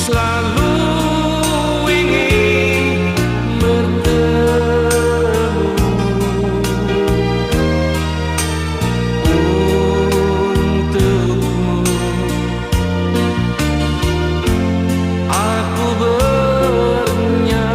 selalu ingin bertemu untukmu. Aku bernyanyi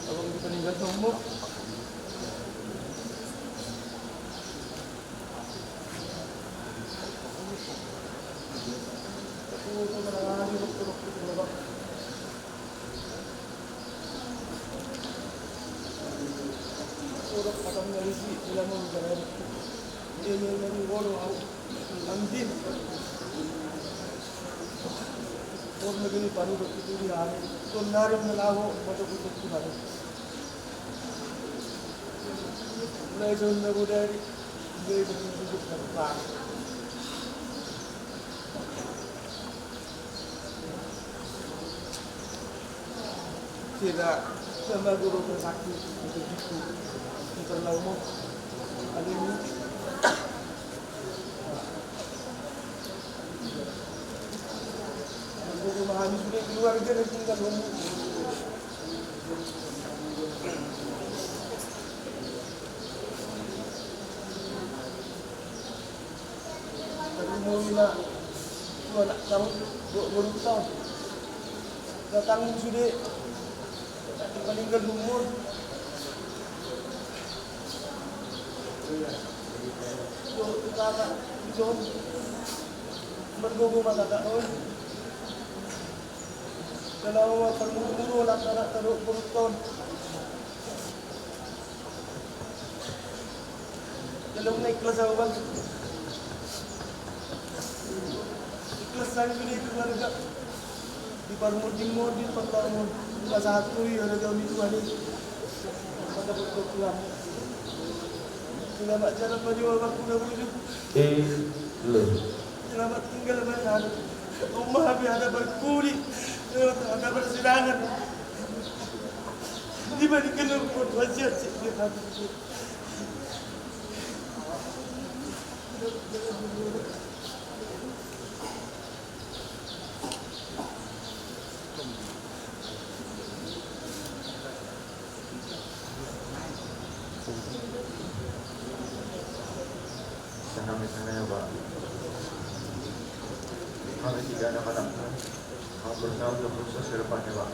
Abang kita tinggal sombong. Orang negeri baru begitu hari, narim melawo betul-betul Tuhan. Mulai zona budaya, mulai hidup terbang. Tidak sama guru bersakit begitu terlalu ada ini. Memahami sudah keluarga dan tinggal umum. Tapi mau nak dua nak tahun, dua tahun. Datang sudah meninggal umur. Kita nak jom bergogo mata tak tahu. Kalau perlu nak taruh berton. Kalau naik kelas apa bang? Kelas saya ini keluarga di Parmur Timur di Parmur kelas 1 ya ada tahun itu hari pada berkeluarga. Selamat jalan baju abang kuda baju. Selamat tinggal benar. Rumah habis ada berkuli. Ada persidangan diberikan report wasiat dia habis. Sana ya Pak. Kami tidak ada anak berusaha untuk sukses ke depannya Pak.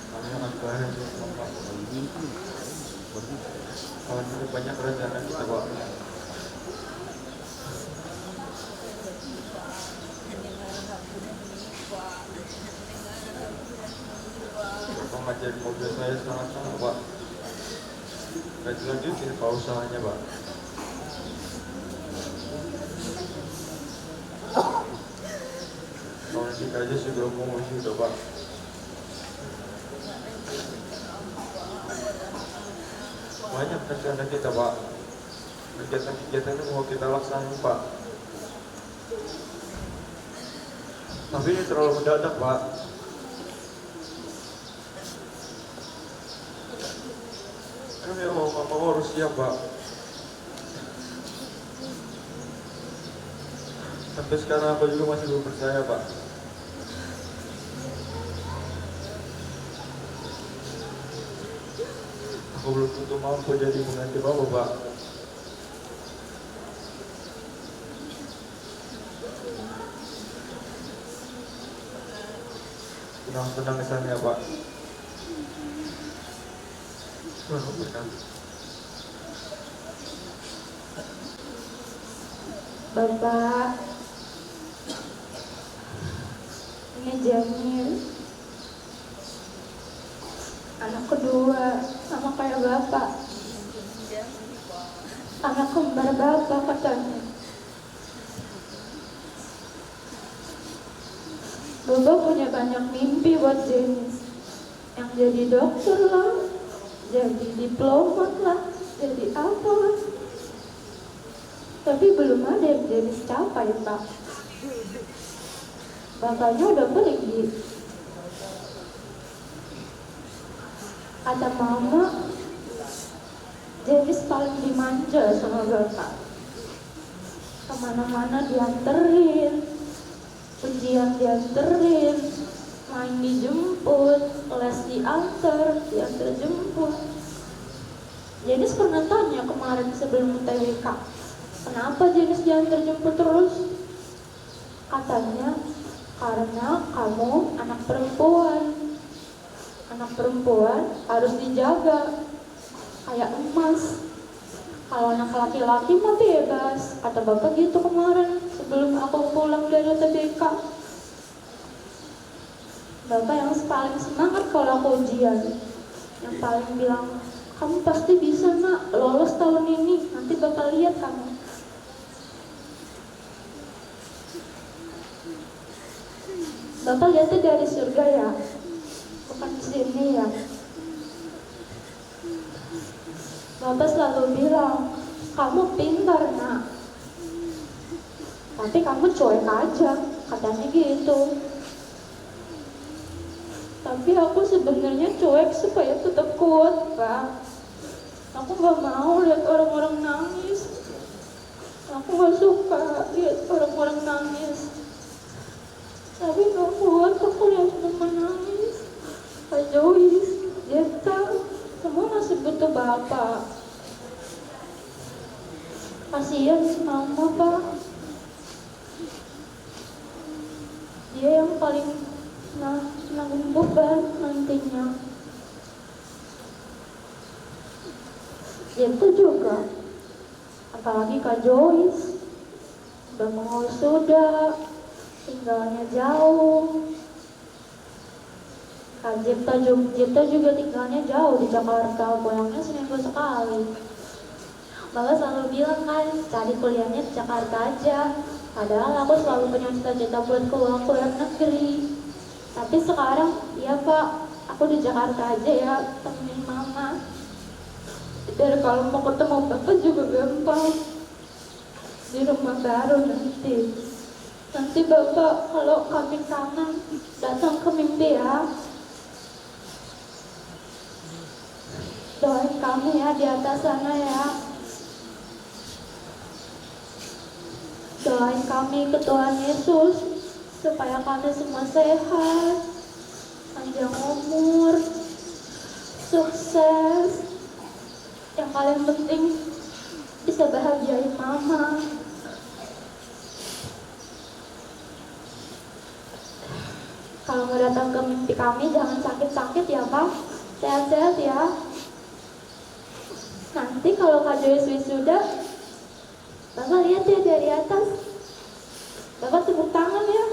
Kami akan berada di tempat kami banyak rencana kita Pak. Pengajar mobil saya sangat Pak. Dan lanjutin Pak usahanya Pak. Kita aja sudah promosi udah Pak. Banyak rencana kita Pak. kegiatan-kegiatan yang mau kita laksanain Pak. Tapi ini terlalu mendadak Pak. Kami mau harus siap Pak. Sampai sekarang aku juga masih belum percaya Pak. Aku belum tentu mampu jadi pengganti Bapak Pak. Tenang kesannya Pak. Bapak, ini Jamil, anak kedua, sama kayak Bapak, anak kembar Bapak katanya. Bapak punya banyak mimpi buat Jenis, yang jadi dokter lah, jadi diplomat lah, jadi apa lah. Tapi belum ada yang jadi capai Pak. Bapaknya udah pergi. Kata mama, Jenis paling dimanja sama Bapak. Kemana-mana dianterin, ujian dianterin, main dijemput, les diantar jemput. Jenis pernah tanya kemarin sebelum TWK, kenapa Jenis diantar jemput terus? Katanya, karena kamu anak perempuan. Anak perempuan harus dijaga, kayak emas. Kalau anak laki-laki mah bebas, kata Bapak gitu kemarin sebelum aku pulang dari TBK. Bapak yang paling semangat kalau aku ujian, yang paling bilang, kamu pasti bisa nak lolos tahun ini, nanti Bapak lihat kamu. Bapak lihatnya dari surga ya, bukan di sini ya. Bapak selalu bilang, kamu pintar nak, tapi kamu cuek aja, katanya gitu. Tapi aku sebenarnya cuek supaya tetap kuat Pak. Aku gak mau lihat orang-orang nangis. Aku gak suka lihat orang-orang nangis. Tapi gak kuat aku lihat teman nangis. Kak Joyce, Jeta, semua masih butuh Bapak. Kasihan si Mama Pak. Dia yang paling nanggung beban nantinya. Jeta juga, apalagi Kak Joyce, udah mau sudah, tinggalnya jauh. Kak Jeta juga tinggalnya jauh di Jakarta, pulangnya seminggu sekali. Bapak selalu bilang kan, cari kuliahnya di Jakarta aja. Padahal aku selalu punya cita-cita buat keluar negeri. Tapi sekarang, iya Pak, aku di Jakarta aja ya, temenin Mama. Biar kalau mau ketemu Bapak juga gampang. Di rumah baru nanti. Nanti Bapak kalau kami kangen, datang ke mimpi ya. Doain kami ya di atas sana ya. Doain kami ke Tuhan Yesus supaya kami semua sehat, panjang umur, sukses. Yang paling penting bisa bahagiain Mama. Kalau mau datang ke mimpi kami jangan sakit-sakit ya Pak, sehat-sehat ya. Nanti kalau Kak Joyce wisuda, Bapak lihat ya dari atas, Bapak tepuk tangan ya.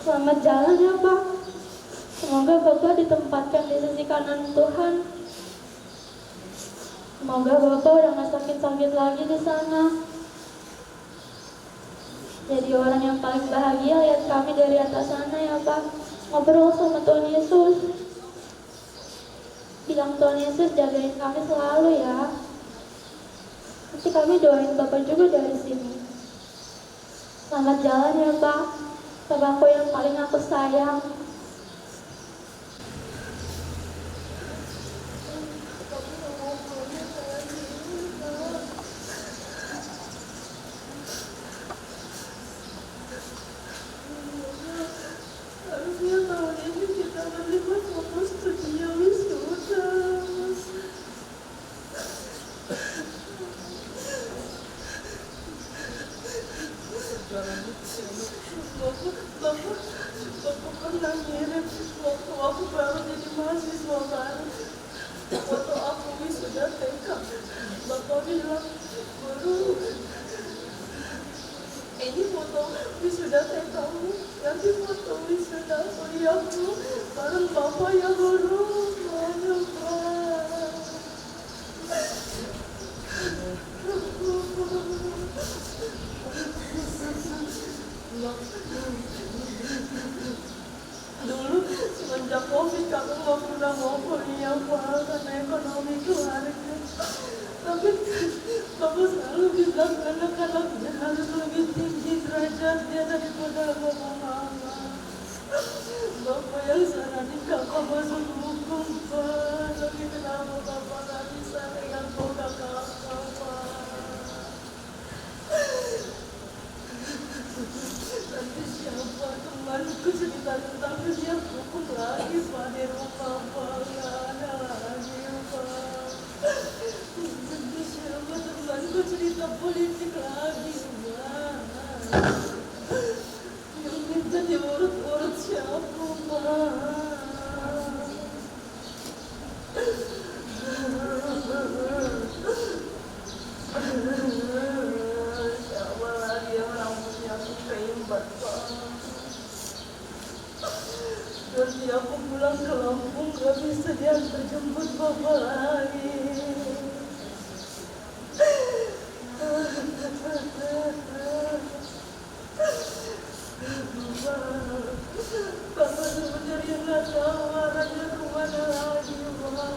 Selamat jalan ya Pak. Semoga Bapak ditempatkan di sisi kanan Tuhan. Semoga Bapak udah gak sakit-sakit lagi di sana. jadi orang yang paling bahagia lihat kami dari atas sana ya Pak. Ngobrol sama Tuhan Yesus. Bilang Tuhan Yesus jagain kami selalu ya. Nanti kami doain Bapak juga dari sini. Selamat jalan ya Pak. Bapakku yang paling aku sayang. Harusnya tahun ini kita menerima foto studio wisuda. Bapak pernah ngirim waktu aku baru jadi mahasiswa baru foto aku wisuda TK. Bapak bilang, guru, ini foto wisuda TK-mu, nanti foto wisuda kuliahmu bareng Bapak ya guru. Ayo Pak. Dulu semenjak COVID aku nggak pernah mau kuliah Pak karena ekonomi keluarga. Tapi Bapak selalu bilang anak-anaknya harus lebih tinggi derajatnya daripada mama. Bapak yang saranin kakak masuk hukum Pak. Tapi kenapa Bapak nggak bisa dengan kakak Pak? Nanti siapa temanku cerita tentang dia hukum lagi Pak di rumah Pak. Nggak ada lagi Pak. Nanti siapa temanku cerita politik lagi Pak. Yang minta diurut-urut siapa Pak? Siapa lagi yang rambutnya aku keimbat Pak? Nanti aku pulang ke Lampung gak bisa diantar jemput Bapak lagi. Bapak sebenarnya nggak tahu arahnya kemana lagi Pak.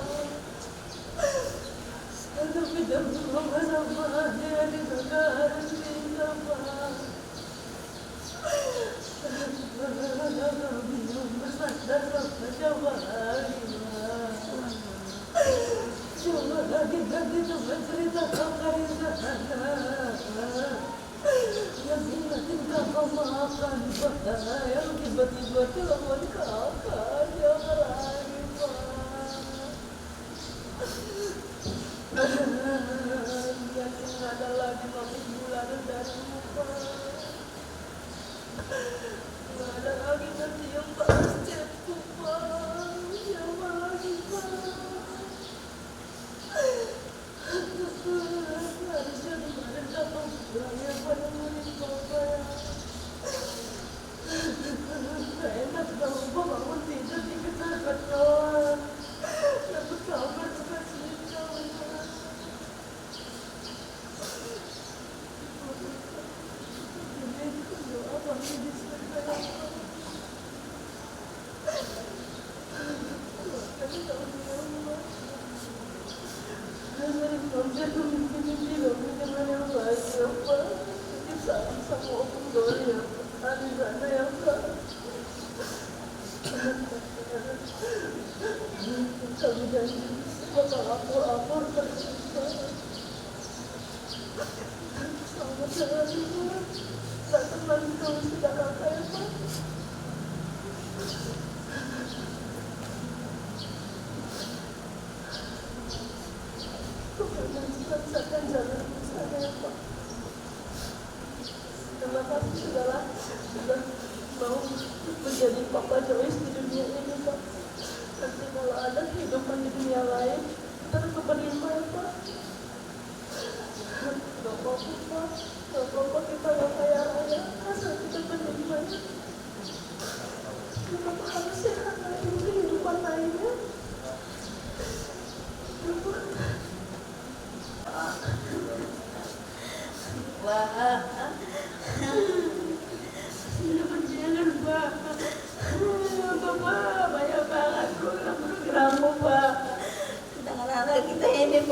Tapi jangan lupa sama aja di harus bisa Pak. Bingung bersandar sama siapa lagi Pak. Coba lagi ganti teman cerita kakak di sana. Yang ingatin kakak makan Pak. Yang tiba-tiba telepon kakak siapa lagi Pak. Yakin gak ada lagi mami bulanan darimu Pak. Gak ada lagi nanti yang balas chatku Pak. Siapa lagi Pak? Harusnya kemarin kakak pulang ya pada murid Bapak ya. Gak enak kalau Bapak bangun tidur dikejar kawan. Dapat kabar suka cerita Pak. Doa kami disertai kami tahu dia Pak. Dari konser mimpi-mimpi kami dengan yang baik ya Pak. Jadi sama Om Doli ya Pak. Di sana ya Pak. Kami janji bakal lapor terus Pak. Selamat jalan Pak. Tak tenang kalau sudah kakak ya Pak. Tuhan lancarkan jalan saya ya Pak. Terima kasih sudah mau menjadi Papa Joyce di dunia ini Pak. Nanti kalau ada kehidupan di dunia lain kita tetap berlima ya Pak. Gak apa-apa Pak. Gak apa-apa kita gak kaya raya asal kita berlima ya. Kita harus sehat lagi kehidupan lainnya. Wah,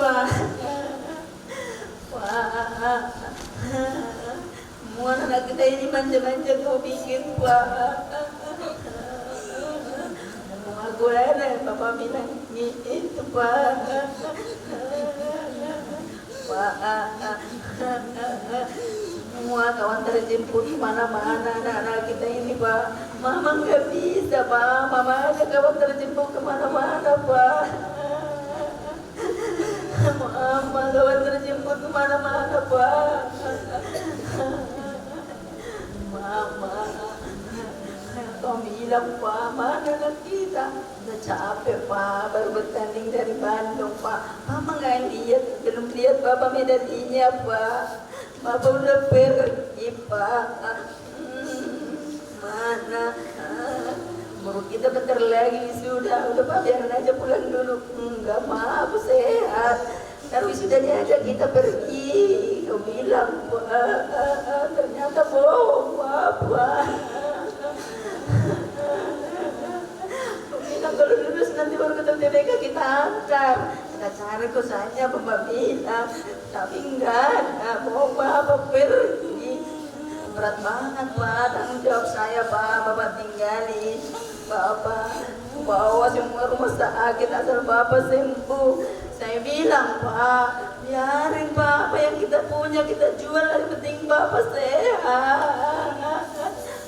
Pak. Pak, semua anak kita ini manja-manja kau bikin Pak. Semua gue ada Bapak bilang gitu Pak. Pak, semua kawan terjemput kemana-mana anak-anak kita ini Pak. Mama nggak bisa Pak, Mama ada kawan terjemput kemana-mana Pak. Mama kawan terjemput kemana-mana Pak. Mama, kau bilang Pak, mana anak kita? Udah capek Pak, baru bertanding dari Bandung Pak. Mama nggak lihat, belum lihat Bapak medalinya Pak. Bapak udah pergi Pak. Mana? Baru kita bentar lagi sudah Pak biarin aja pulang dulu. Enggak Ma, aku sehat. Kalau wisudanya aja kita pergi. Kau bilang Pak, ternyata bohong Pak. Kau bilang kalau lulus nanti baru ketemu TBK kita antar. Kita cari kosannya Bapak bilang. Tapi enggak, bohong Bapak pergi. Berat banget Pak, tanggung jawab saya Pak, Bapak tinggalin Bapak, bawa semua rumah sakit asal Bapak sembuh. Saya bilang Pak, biarin Pak, apa yang kita punya kita jual, yang penting Bapak sehat.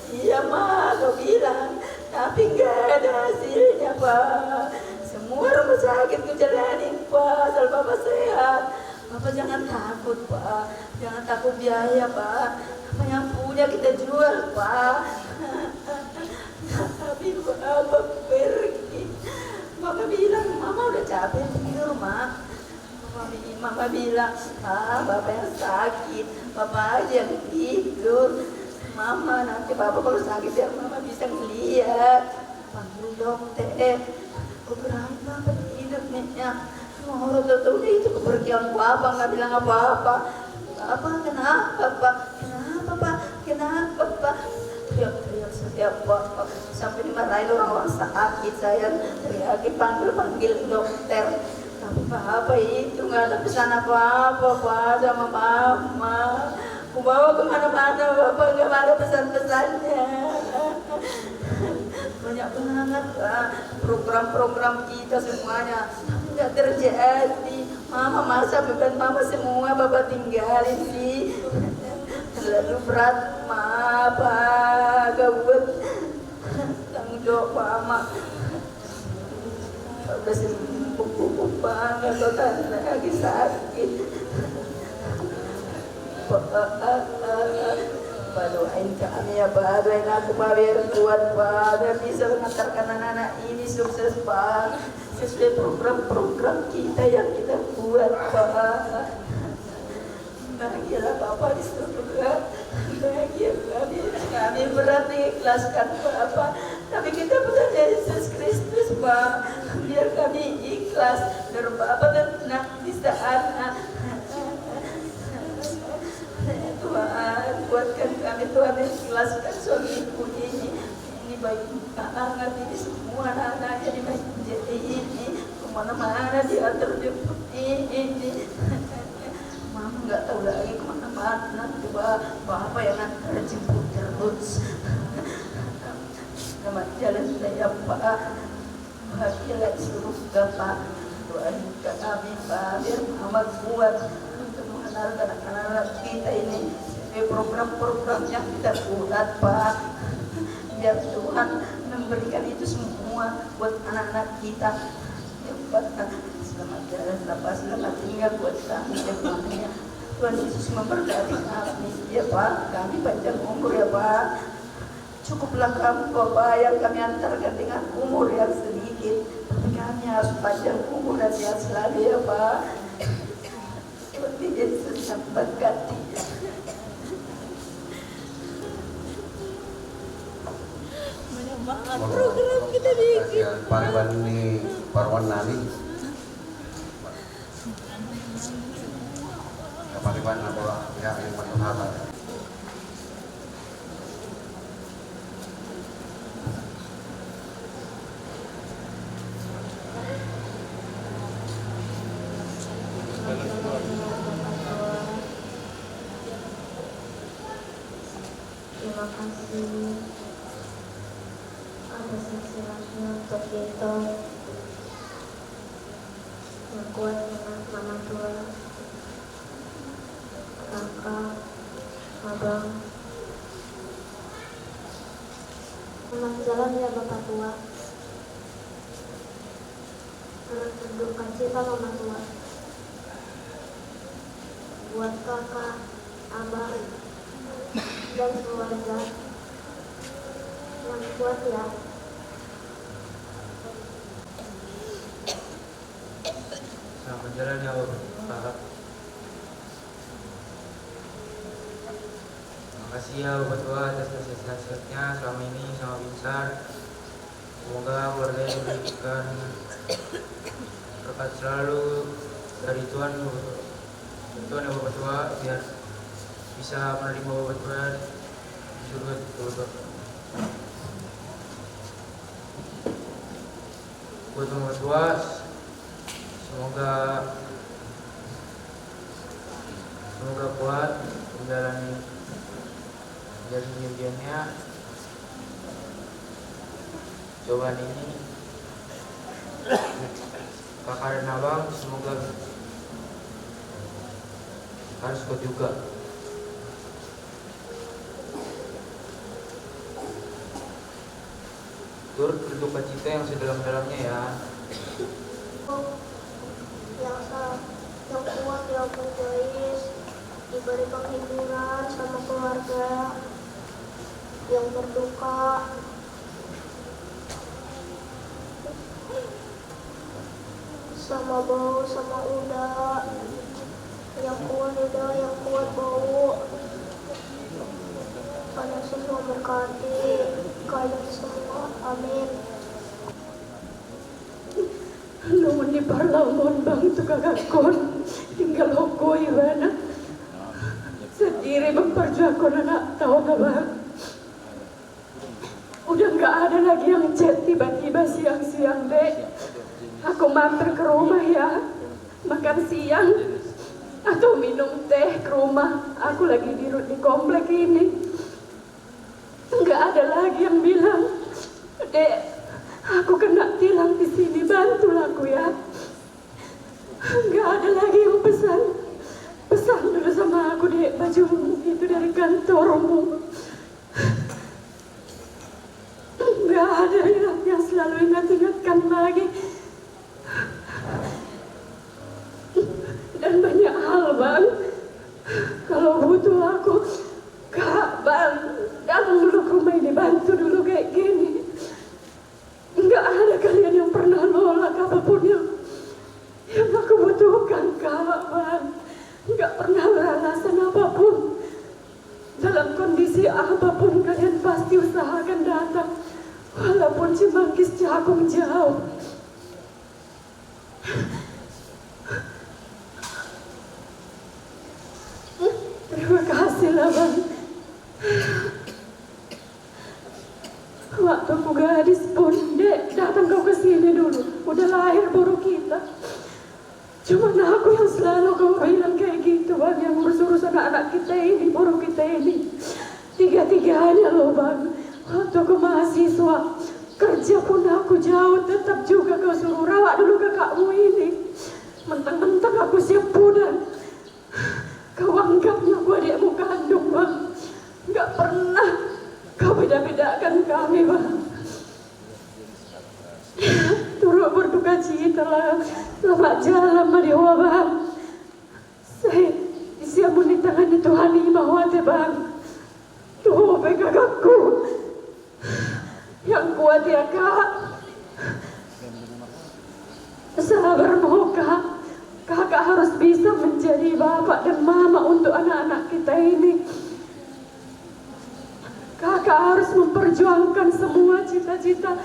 Iya Ma, kau bilang, tapi enggak ada hasilnya Pak. Semua rumah sakit ku jalanin Pak, asal Bapak sehat. Bapak jangan takut Pak, jangan takut biaya Pak. Apa yang punya kita jual Pak. Tapi Bapak pergi. Bapak bilang, Mama udah capek tidur Mak. Mama bilang, Bapak yang sakit, Bapak aja yang tidur. Mama nanti Bapak kalau sakit biar Mama bisa ngeliat. Panggil dokter. Berani Bapak tidur nih. Mau tahu itu kepergian Bapak nggak bilang apa-apa. Bapak kenapa Pak? Kenapa Pak? Kenapa Pak? Teriak-teriak setiap Bapak sampai dimarahin orang-orang sakit. Saya teriakin panggil dokter. Tapi Bapak itu nggak ada pesan apa-apa Pak sama Mama. Aku bawa kemana-mana Bapak nggak ada pesan-pesannya. Banyak banget Pak program-program kita semuanya. Nggak terjadi. Mama masa beban Mama semua Bapak tinggalin sih. Terlalu berat Pak, gawat. Tanggung jawab Mama. Udah sembuh banget, Bapak lagi sakit. Pak doain kami ya Pak, doain aku Pak biar kuat Pak, biar bisa mengantarkan anak-anak ini sukses Pak. Sesuai program-program kita yang kita buat Pak. Bahagialah Bapak di surga. Bahagia kami berat mengikhlaskan Bapak. Tapi kita bukan Yesus Kristus Pak. Biar kami ikhlas, biar Bapak tenang di saat Tuhan, buatkan kami Tuhan ikhlaskan suamiku ini. Ini baik banget ini semua anak-anaknya di masjid ini. Kemana-mana diantar jemput ini. Mama nggak tahu lagi kemana-mana. Coba Bapak yang antar jemput terus. Selamat jalan saya Pak. Bahagialah di surga Pak. Doain kami Pak biar Mama kuat untuk mengenalkan anak-anak kita ini. Program-program yang kita buat Pak. Biar Tuhan memberikan itu semua buat anak-anak kita. Ya Pak, selamat jalan, selamat tinggal buat kami ya Pak. Tuhan Yesus memberkati kami ya Pak. Kami panjang umur ya Pak. Cukuplah kamu Bapak yang kami antarkan dengan umur yang sedikit. Tapi kami harus panjang umur dan sehat selalu ya Pak. Tuhan Yesus memberkati. Program kita bikin Pariwan ni Parwan Nani Pariwan apa ya yang menurut ini ada silsilahnya untuk kita yang kuat dengan mama tua, kakak, abang. Selamat jalan ya bapak tua. Turut berduka cita mama tua. Buat kakak, abang, dan keluarga yang kuat ya. Selamat jalan ya Bapak. Makasih ya Bapak Tua atas nasihat-nasihatnya selama ini sama Binsar. Semoga keluarga yang diberikan berkat selalu dari Tuhan ya Bapak Tua, biar bisa menerima Bapak Tua di surga Bapak. Buat Bapak Tua, semoga kuat menjalani impiannya. Cobaan ini kakak dan abang semoga harus kuat juga. Turut berduka cita yang sedalam-dalamnya ya. Yang kuat ya Bung Jois, diberi penghiburan sama keluarga yang berduka. Sama bau, sama Uda, yang kuat Uda, yang kuat bau. Kalian semua berkati, kalian semua, amin. Namun di parlamon bang itu kakak kon tinggal hoko ibana sendiri memperjuangkan anak tahu nggak bang? Udah nggak ada lagi yang chat tiba-tiba siang-siang dek. Aku mampir ke rumah ya, makan siang atau minum teh ke rumah. Aku lagi di komplek ini. Nggak ada lagi yang bilang, dek, aku kena tilang di sini, bantulah aku ya. Nggak ada lagi yang pesan dulu sama aku, dek, baju itu dari kantormu. Nggak ada yang selalu ingat-ingatkan lagi. Dan banyak hal bang, kalau butuh aku, kak bang, datang dulu ke rumah ini, bantu dulu kayak gini. Nggak ada kalian yang pernah nolak apapun yang aku butuhkan, kak bang. Nggak pernah beralasan apapun. Dalam kondisi apapun kalian pasti usahakan datang, walaupun Cimanggis Cakung jauh. Terima kasih lah bang. Waktu aku gadis pun, dek, datang kau ke sini dulu. Udah lahir baru kita. Cuman aku yang selalu kau bilang kayak gitu bang, yang urus-urus anak-anak kita ini, baru kita ini. Tiga-tiganya loh bang. Waktu aku mahasiswa, kerja pun aku jauh, tetap juga kau suruh rawat dulu kakakmu ini. Mentang-mentang aku siap pudan, kau anggapnya aku adikmu kandung bang. Gak pernah kau beda-bedakan kami bang. Turut berduka cita lah. Selamat jalan Madewa bang. Saya disiapun di tangan Tuhan Imawate bang. Tuh kakakku yang kuat ya kak. Sabar mau kak. Kakak harus bisa menjadi bapak dan mama untuk anak-anak kita ini. Kakak harus memperjuangkan semua cita-cita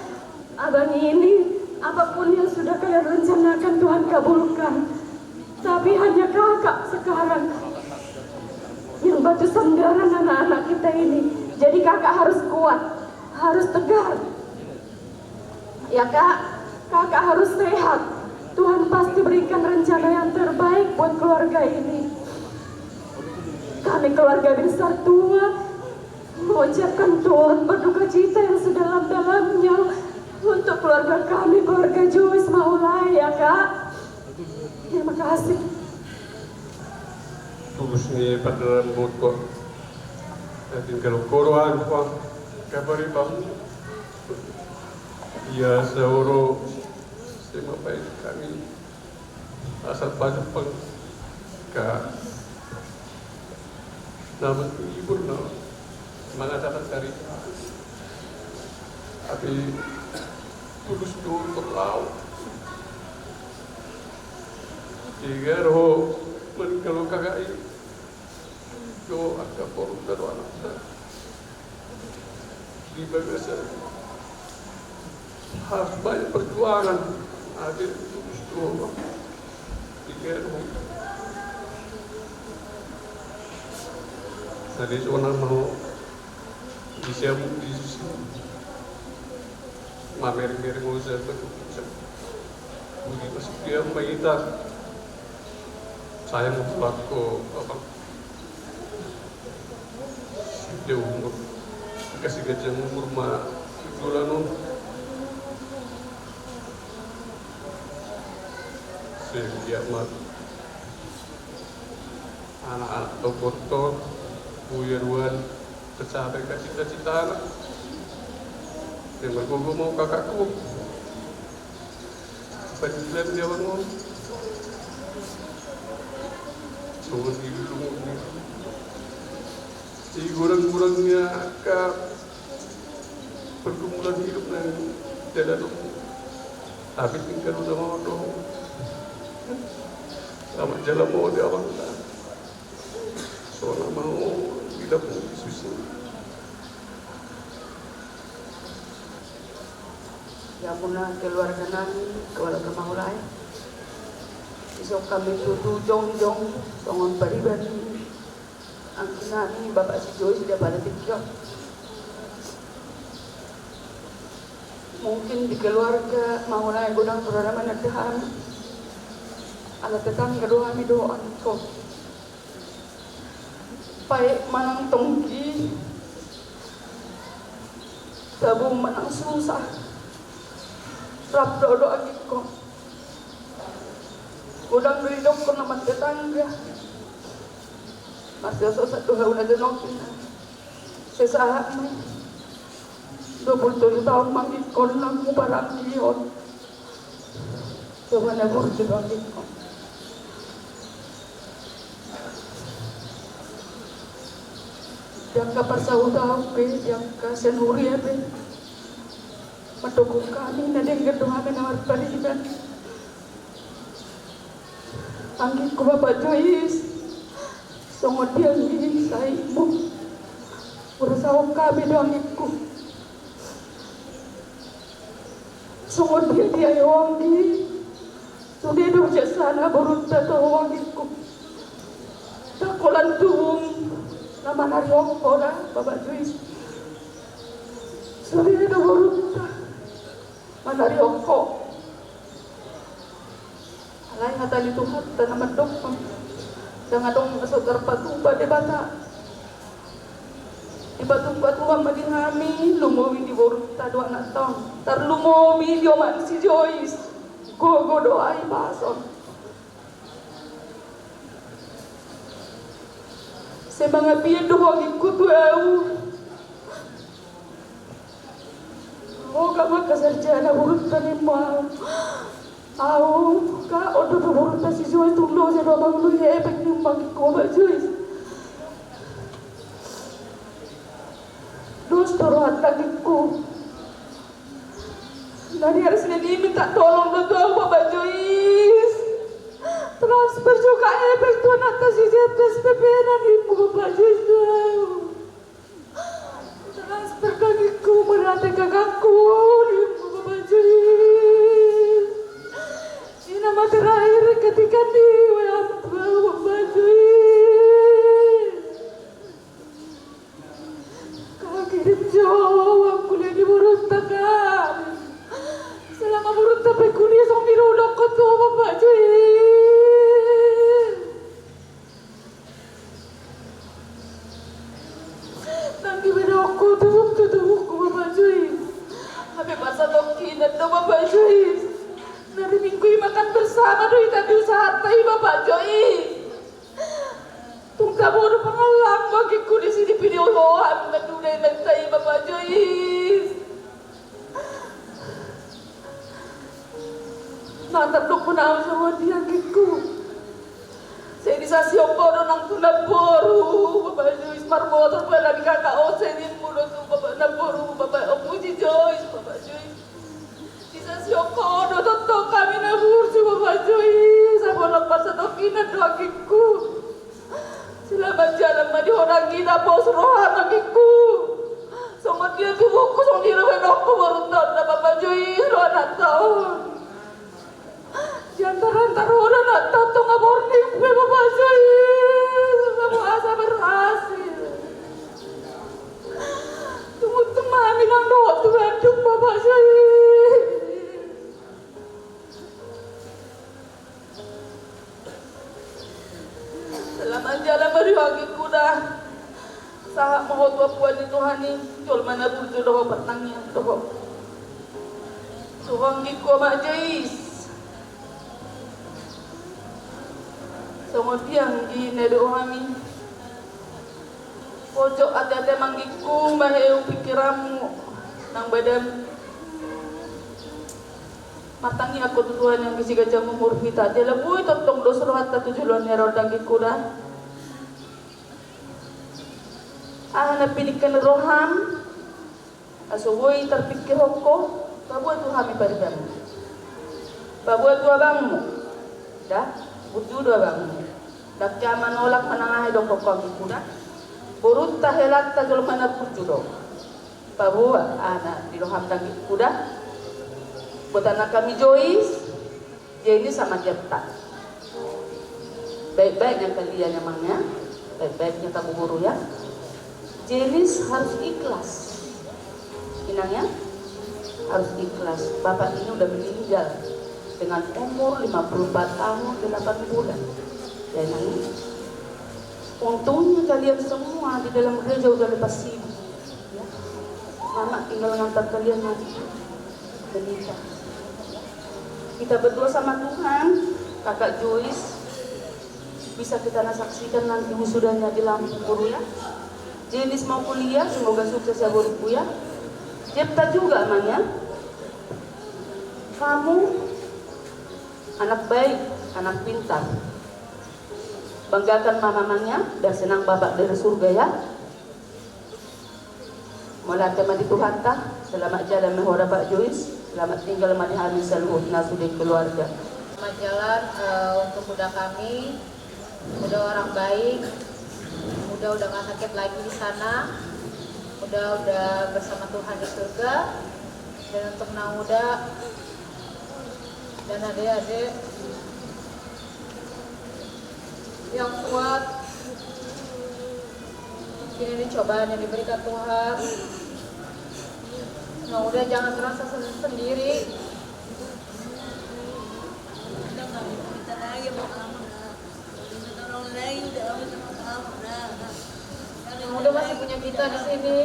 abang ini. Apapun yang sudah kalian rencanakan Tuhan kabulkan. Tapi hanya kakak sekarang yang batu sandaran anak-anak kita ini. Jadi kakak harus kuat, harus tegar. Ya kak, kakak harus sehat. Tuhan pasti berikan rencana yang terbaik buat keluarga ini. Kami keluarga besar tua mengucapkan turut berduka cita yang sedalam-dalamnya untuk keluarga kami, keluarga Joyce Maulay ya Kak. Terima kasih. Tulus ni padaran buat ko. Natin kalau koruan ko kabari bang. Ya sauro sema baik kami asal pada pang ka nama ibu nama mengatakan dari tapi tulus dulu terlalu tiga roh kalau kakak ini yo ada forum dari anak di bagasa harus banyak perjuangan ada tulus dulu tiga roh tadi seorang mau bisa mamer-mamer ngusah budi masih dia mengingat saya mau pelaku apa dia umur kasih gajah umur bulan sehingga anak-anak tokoh buyaruan tercapai cita-cita anak yang berkumpul mau kakakku penjualan dia bangun semua hidup si kurang-kurangnya ke pergumulan hidup yang tidak tapi tinggal udah mau dong sama jalan mau dia abang soalnya mau tidak mau susah. Ya puna keluarga kami, keluarga Maulay. Isok kami tutu jong-jong, songon pribadi. Ang kinani, Bapak si Joyce sudah pada tikyok. Mungkin di keluarga Maulay gudang peradaman nagdahan. Alat tetangga doa mi doan ko. Pai manang tongki, sabu manang susah. Rap dodo agik ko. Udang ridok ko naman tetangga. Masih satu hari udah jenokin. Sesaat ni 27 tahun mangikon lang mo parang kiyon. Coba na ko jenokin ko. Yang kapasaudaw pe, yang kasenuriya pe. Madukung kami na din gandong kami na magpaliban. Anggit ko Bapak Joyce, sungod yang ini sa imo. Urasaw kami do anggit ko. Sungod dia yawanggi, sudido siya sana burunta to anggit ko. Takulan tuwong naman naryong ko na Bapak Joyce. Sudido burunta. Manariong ko. Alay hatali Tuhan tanaman dong. Dengan dong saudara patuba di bata. Di batu-batuan maging kami lumowi di borta doa anak tong. Tar lumowi di oman si Joyce. Gogo doa ibason. Sa mga piyan doon ko tuaw. O ka makasarjana burut ka ni mo. Aw ka o do burut ta si Joyce tulo sa dobang luye epek ni ko ba Joyce. Dos turuan lagi ko. Nari harus minta tolong do Bapak Joyce. Transfer juga epek tuan atas si SPP ni mo Bapak Joyce. Transfer kagiku menate kakakku di Bapak Joyce. Ini nama terakhir ketika di Bapak Joyce. Kau kirim jawab kuliah di Buruntakan. Selama Buruntakan kuliah sang dirudok ko to Bapak Joyce. Nang gibiro kemiskinan do Bapak Joyce. Dari minggu makan bersama do tadi usaha tai Bapak Joyce. Tung kamu udah pengalaman bagiku di sini video lohan menudai mentai Bapak Joyce. Mantap lu punau sama dia giku. Saya disasio kono nang tuna boru Bapak Joyce marmotor gue lagi kakak saya di mudo tuh Bapak naboru Bapak Opuji Joyce Bapak Joyce disasio kono tonton kami nabur si Bapak Joyce sama lepas setokina doakiku selamat jalan madi orang kita bos rohan doakiku sama dia tubuhku sama dia aku baru tahun Bapak Joyce rohan tahun diantara orang nak tahu ngabur nimpe Bapak Joyce sama asa berhasil tunggu temani nang doa tu aduk Bapak Joyce selamat jalan beriwagi kuda sahak mohon tua puan di Tuhan ni jol mana tujuh doa petangnya doa Tuhan giku Mak Joyce Kemudian di nedo kami pojok ada manggiku baheu pikiranmu nang badan matangi aku tujuan yang kisi gajah umur kita dia lebui totong dosro hatta tujuan nerodang gikuda na pinikan roham asowoi terpikir hoko babuat tuhami baribam babuat dua bangmu dah butuh dua bang, dak zaman nolak menangah dong kokong kuda, burut tahelat tajul mana puju dong, bahwa anak di roham daging kuda, buat anak kami Joyce, dia ini sama Jepta, baik-baiknya kalian emangnya, baik-baiknya kamu guru ya, jenis harus ikhlas, inangnya harus ikhlas, bapak ini udah meninggal. Dengan umur 54 tahun 8 bulan dan ini untungnya kalian semua di dalam gereja udah lepas sibuk ya. Mama tinggal ngantar kalian nanti menikah kita berdua sama Tuhan kakak Joyce bisa kita saksikan nanti wisudanya di Lampung guru ya jenis mau kuliah semoga sukses ya guruku ya Jepta juga amanya kamu anak baik, anak pintar. Banggakan mamanya dan senang bapak dari surga ya. Mulai tema di Tuhan tah, selamat jalan mehora Pak Joyce, selamat tinggal mani habis saluh nasudin keluarga. Selamat jalan untuk kuda kami, kuda orang baik, kuda udah nggak sakit lagi di sana, kuda udah bersama Tuhan di surga, dan untuk Nauda dan adik-adik yang kuat ini cobaan yang diberikan Tuhan. Nah udah jangan merasa sendiri. Nah udah masih punya kita di sini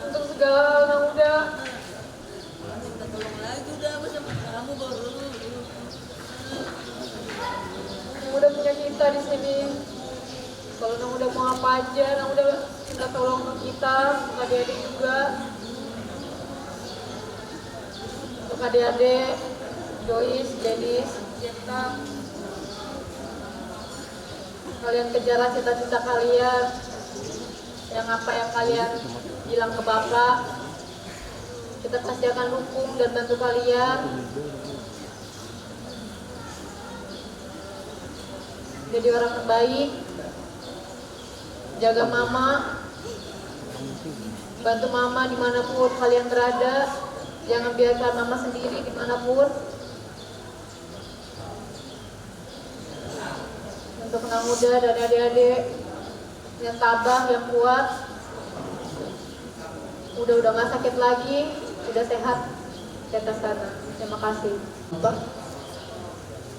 untuk segala nah udah. Udah punya kita di sini. Kalau nang udah mau apa aja, nang udah minta tolong ke kita, adik-adik juga. Untuk adik-adik, Joyce, Dennis, Jepta, kalian kejarlah cita-cita kalian. Yang apa yang kalian bilang ke Bapak, kita pasti akan dukung dan bantu kalian. Jadi orang terbaik, jaga mama, bantu mama dimanapun kalian berada, jangan biarkan mama sendiri dimanapun. Untuk anak muda dan adik-adik yang tabah, yang kuat, udah nggak sakit lagi, udah sehat di atas sana. Terima kasih.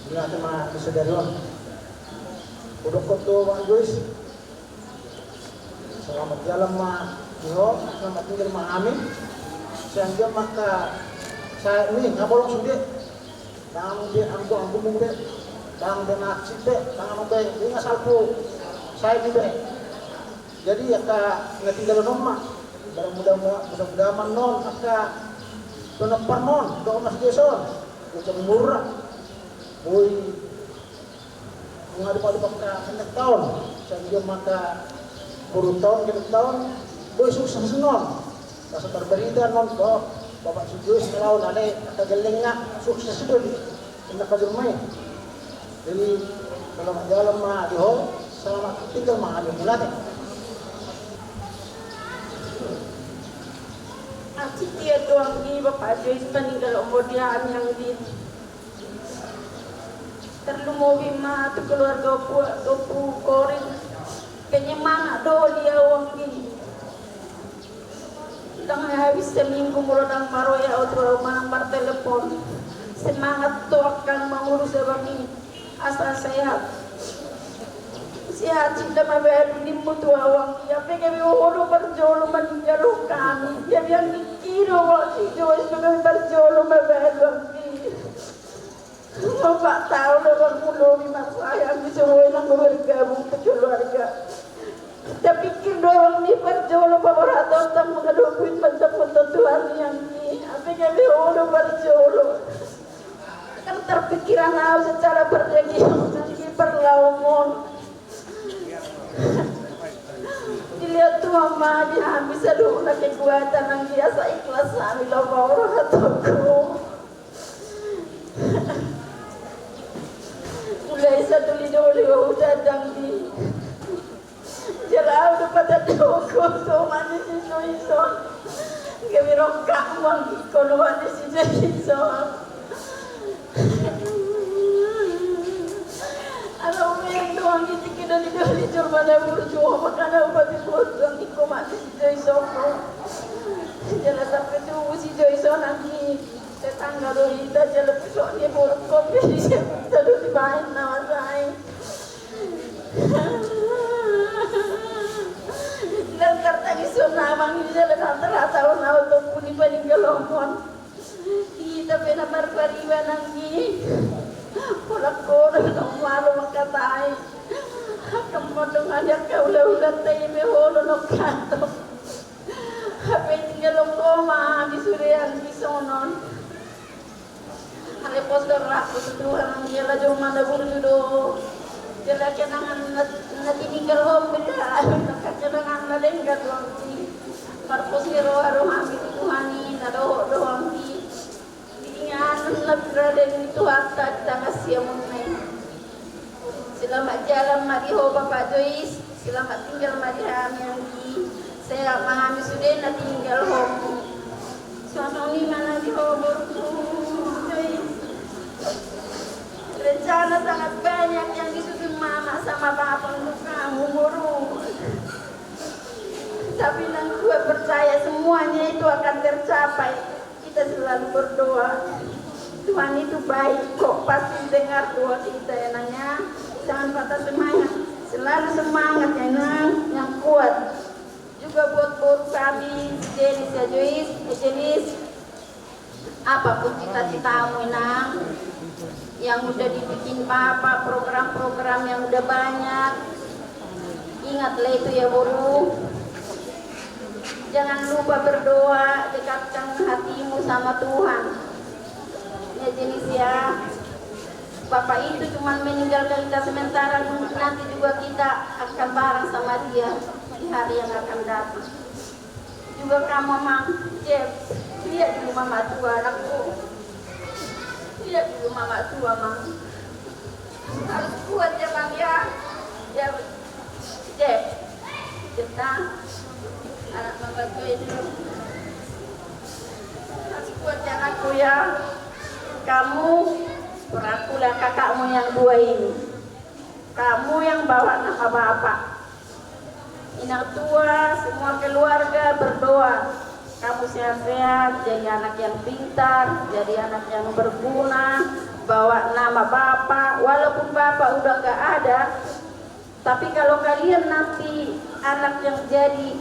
Terima kasih. Udah koto Mak Joyce. Selamat jalan Mak Joyce, selamat tinggal Mak Amin. sehingga maka saya ini ngabolong sudah tangan dia anggo mung deh tangan dia naksi deh tangan dia ini salpu saya ini deh jadi ya kak ngetinggal nomah mudah-mudahan non aka dono panon dono mas Jason ucap murah boy mengadu-adu paka hendak tahun sehingga maka puluh tahun ke tahun boy sukses non rasa terberita non kok bapak sujud selau nane kagaling nga sukses itu hendak kajumay jadi kalau jalan mah diho selamat tinggal mah ada mulai Aci dia doang ni Bapak Joyce meninggal umur dia yang di terlumowi mah tu keluarga opu korin penyemangat do dia wang ni tengah habis seminggu mulai maro ya outro manambar telepon semangat tu akan mengurus sebab ini asal sehat sihat cinta mabel di mutu awang ya pengen orang berjolo meninggal kami ya yang dikira waktu Joyce pengen berjolo mabel lagi bapak tahu dengan mulu memang sayang semua yang bergabung ke keluarga tapi pikir doang ni berjolo bapak atau tak mengaduin bentuk-bentuk Tuhan yang ini pengen orang berjolo kan terpikiran aku secara berdegi nanti berlaumon dilihat tuh mama dia habis aduh nak kekuatan yang biasa ikhlas kami lama orang ataku mulai satu lido udah dang di jalan udah pada toko so mana si iso kami rokak uang kalau mana si iso kalau yang doang gitu kita di curman yang berjuang makanya obat dibuang iko mati si Joyce jalan sampai tuh si Joyce nanti tetangga Dorita jalan besok dia boleh kopi di situ di main nama saya dan karena isu nama ini jalan antara tahun tahun pun dibanding gelomon kita pernah berpariwan nanti kolak-kolak ng malo makatay. Kamodong anak ka ulah-ulah tayo may holo ng kanto. Hapay tinggalong ko di surian bisonon. Halepos ng rako sa Tuhan ang yala yung manaburo judo. Yala kinangan natininggal home bila nakakinangan na din gatuang si Marcos Hero-Haro kami Tuhanin na doon di inganan naggrada itu hatta tangasya munay. Selamat jalan mariho Bapak Joyce, selamat tinggal mariam yang di saya mahami sudah na tinggal home. Suatu ni mana di home Joyce. Rencana sangat banyak yang disusun mama sama bapak untuk kamu guru. Tapi nang gue percaya semuanya itu akan tercapai. Kita selalu berdoa Tuhan itu baik kok pasti dengar doa kita ya nanya jangan patah semangat selalu semangat ya nang yang kuat juga buat guru kami Jenis ya Joyce Jenis apapun cita-citamu nang yang udah dibikin papa program-program yang udah banyak ingatlah itu ya guru. Jangan lupa berdoa, dekatkan hatimu sama Tuhan. Ya jenis ya, Bapak itu cuma meninggalkan kita sementara, nanti juga kita akan bareng sama dia di hari yang akan datang. Juga kamu Mang Jeff, lihat dulu mama tua anakku. Lihat dulu mama tua Mang. Harus kuat ya Mang ya. Ya Jeff, tentang anak mama tua itu harus kuat ya anakku ya. Kamu perakulah kakakmu yang dua ini. Kamu yang bawa nama bapak. Inak tua, semua keluarga berdoa. Kamu sehat-sehat, jadi anak yang pintar, jadi anak yang berguna, bawa nama bapak. Walaupun bapak udah gak ada, tapi kalau kalian nanti anak yang jadi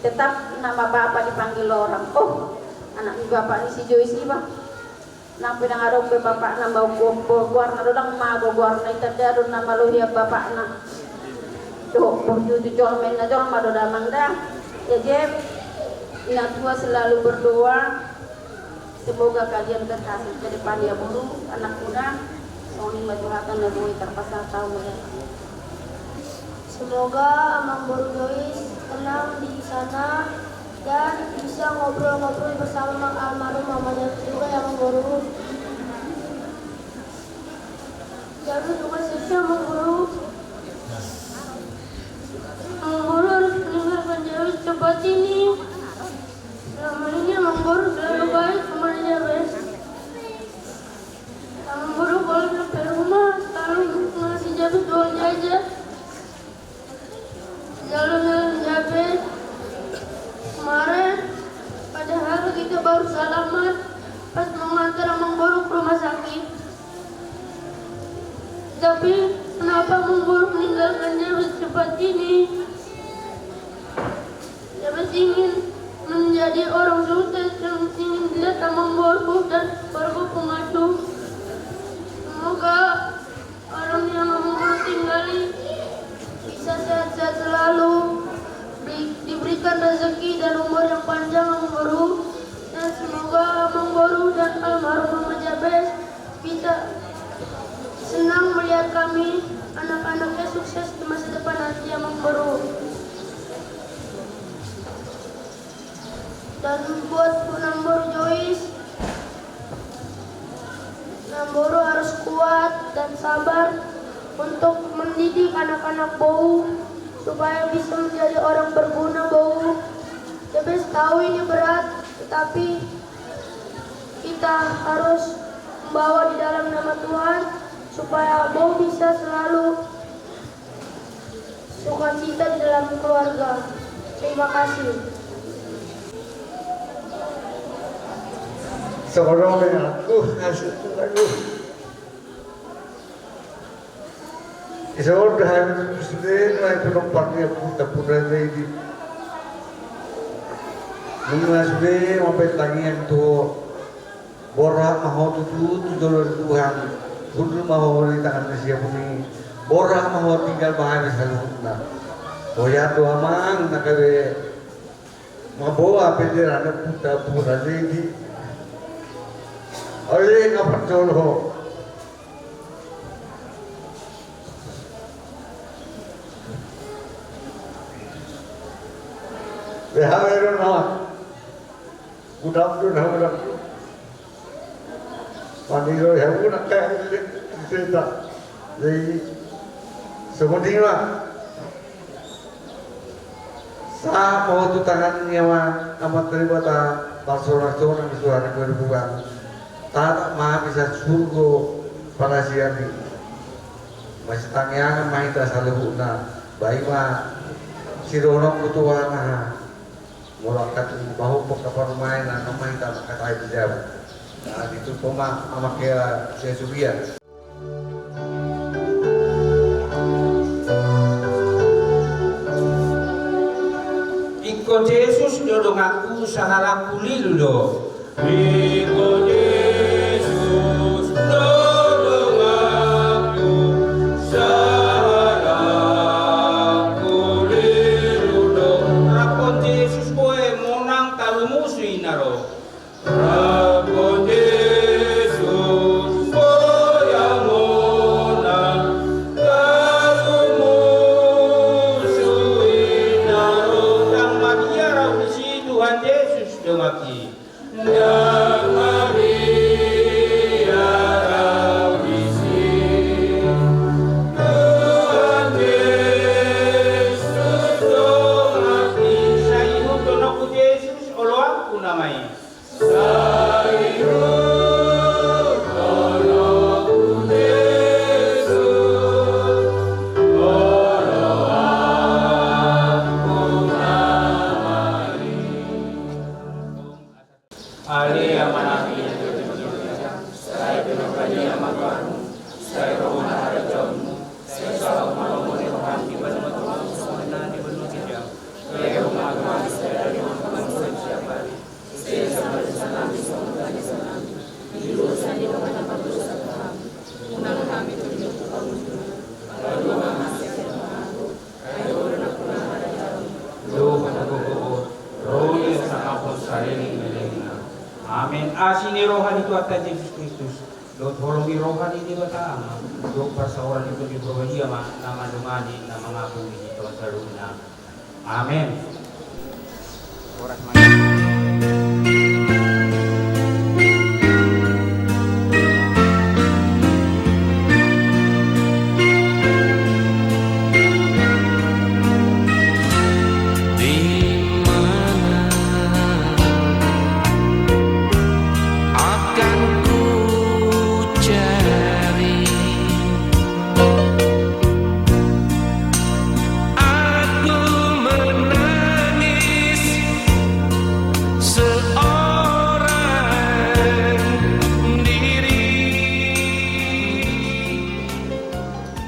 tetap nama bapak dipanggil orang. Oh, anak bapak ini si Joyce ini bang. Nampi nang arong be bapak na mau guar na dodang ma guar na itadaro na maluhia bapak na. Do perju jol men na jol ma doda mangda. Ya Jeb, ina tua selalu berdoa. Semoga kalian berhasil jadi panitia buruh anak muda. Soni majuhatan lebui terpasang tahu ya. Semoga Amang Boru Joyce tenang di sana dan bisa ngobrol-ngobrol bersama almarhum mamanya juga yang Amang Boru. Jadi juga sisnya Amang Boru. Amang Boru harus meninggalkan Joyce cepat ini. Selama ini Amang Boru selalu baik sama Jabes. Amang Boru kalau sampai rumah selalu ngasih Jabes uang jajan. Jalan-jalan Jabes. Kemarin padahal kita baru salaman pas mengantar Amang Boru ke rumah sakit. Tapi kenapa Amang Boru meninggalkan Jabes cepat ini? Jabes ingin menjadi orang sukses yang ingin dilihat Amang Boru dan keluarga pengasuh. Semoga orang yang Amang Boru tinggali bisa sehat-sehat selalu, diberikan rezeki dan umur yang panjang Amang Boru, dan semoga Amang Boru dan almarhum Mama Jabes bisa senang melihat kami anak-anaknya sukses di masa depan nanti Amang Boru. Dan buat Amang Boru Joyce, Amang Boru harus kuat dan sabar untuk mendidik anak-anak Bowu supaya bisa menjadi orang berguna Bowu. Jabes tahu ini berat, tetapi kita harus membawa di dalam nama Tuhan supaya Bowu bisa selalu sukacita di dalam keluarga. Terima kasih. Sebenarnya aku ngasih lagu. Isor dah sendiri naik penumpangnya putar-putar jadi. Mengasih sampai tangian tu borak mahu tu dolor Tuhan. Bukan mahu di tangan siapa ni. Borak mahu tinggal bahagia selalu. Oh ya tu Amang nak kare mabawa penjara nak putar-putar jadi. Oleh apa jodoh? Behawero na gudam tu na gudam paniro hebu nak kaya cerita jadi seperti mana sah mau tu tangan nyawa amat terlibat pasor-pasor yang suara berbuang tak maha bisa surgo pada siang ini masih tangiangan mahita selalu na baik mah sirorong kutuan na mulakat bahu pokok main na main tak kata itu jauh. Nah itu poma amakia saya subia. Iko Yesus dodong aku sahara kulilo. Iko Yesus dodong aku sahara kulilo. Rapon Yesus boy monang talu musuh naro. Rapon Yesus boy monang talu musuh naro. Yang Maria rau si Tuhan Yesus demaki. Yang Maria rau si Tuhan Yesus demaki. Sayur tonoku Yesus olo aku namai. Sayur tonoku Yesus olo aku namai. Ali amanati saya binokani amakaru saya rohana harajamu saya salam malam rohani di banu Tuhan semana di banu kita saya umat saya Amin. Asini rohani Tuhan Yesus Kristus. Dot holongi rohani di batama. Dok persoalan itu di bawah dia nama dumani nama ngaku di Tuhan Saruna. Amin.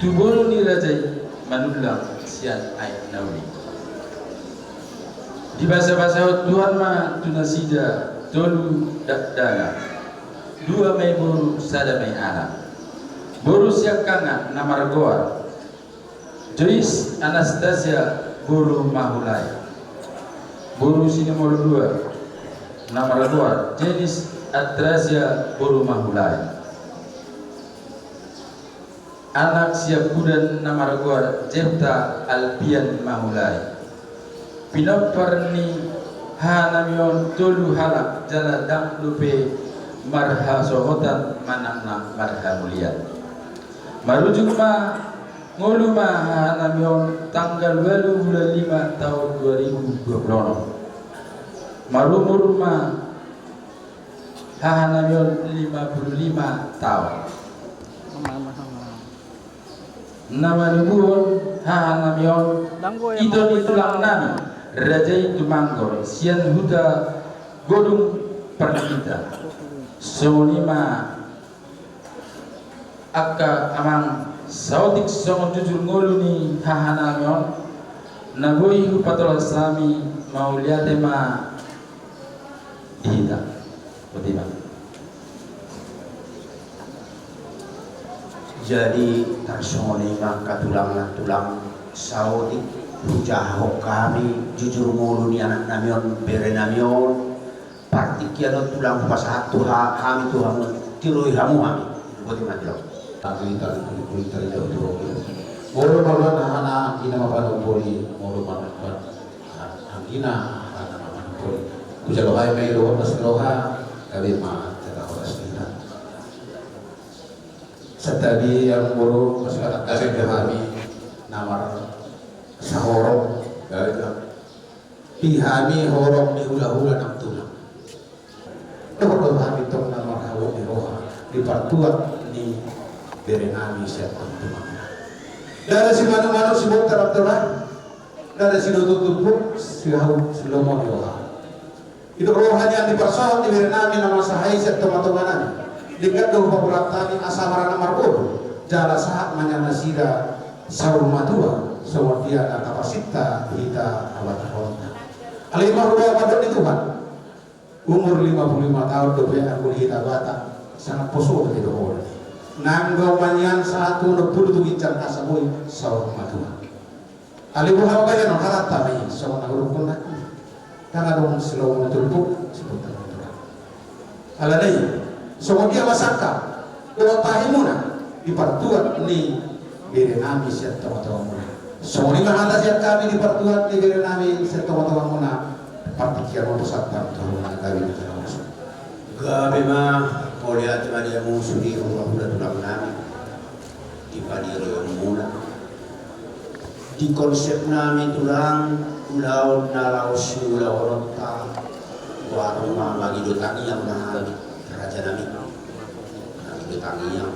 Tubolo ni Rajai Manulang Sian Aik Nawi. Di bahasa-bahasa Tuhan ma tunasida tolu dakdanga. Dua mai boru sada mai anak. Boru siak kanga namargoa. Joyce Anastasia boru mahulai. Boru sini nomor 2 namargoa. Jenis Atrasia boru mahulai. Anak siap kudan nama raguar Jepta Alpian Mahulai. Pinoparni hanamion tolu halak jala dam lupe marha sohotan manangna marha mulian. Marujuk ma ngolu ma hanamion tanggal 8 bulan 5 tahun 2020. Marumur ma hanamion 55 tahun. Nama nubuon hanamion itu ditulang nami Rajai Tumanggor sian huta godung pernita sonima akka amang sautik songon jujur ngoluni hanamion naboi hupatol sami mauliate ma dihita bagaimana. Jadi tarsoni maka tulang saudi rujahok kami jujur mulu ni anak namion berenamion partikian tulang pas satu kami Tuhan tirui hamu kami bagaimana lo tapi kulit jauh turun mulu malu anak ina mapanu poli mulu malu ina anak mapanu poli kujalohai mai loha pas loha kali ma setadi yang muru masyarakat kasih kami namar sahorong dari pihami horong di hula-hula nam tulang kalau kami tong namar hawa di roha di partuat ni berenami siap tulang dari si manu-manu si buk terap-terap dari si tutup si hau si lomo di roha itu rohanya di persoal di berenami nama sahai siap teman-teman dekat dua peratani asamara nomor 10 jala saat menyana sida saur matua semudia kapasita kita awat honda alimah rubah pada di Tuhan umur 55 tahun dobe aku kita bata sangat poso gitu hol nanggau manyan satu nepul tu gincang kasaboy saur matua alimah hawa kaya no harata mai sama nagurukun na kana dong slow natulpuk sebutan Tuhan aladai so dia masaka dua tahimuna di partuat ni berenami siat tawa-tawa muna so ni mahata siat kami di partuat ni berenami siat tawa-tawa muna partikian mo pusatan tahun kami di tanah musuh gabe mah molihat maria musuh di rumah udah tulang nami di padiro yang muna di konsep nami tulang ulau nalaus ulau rotta warung mama gitu tani yang mahal raja nami tangiang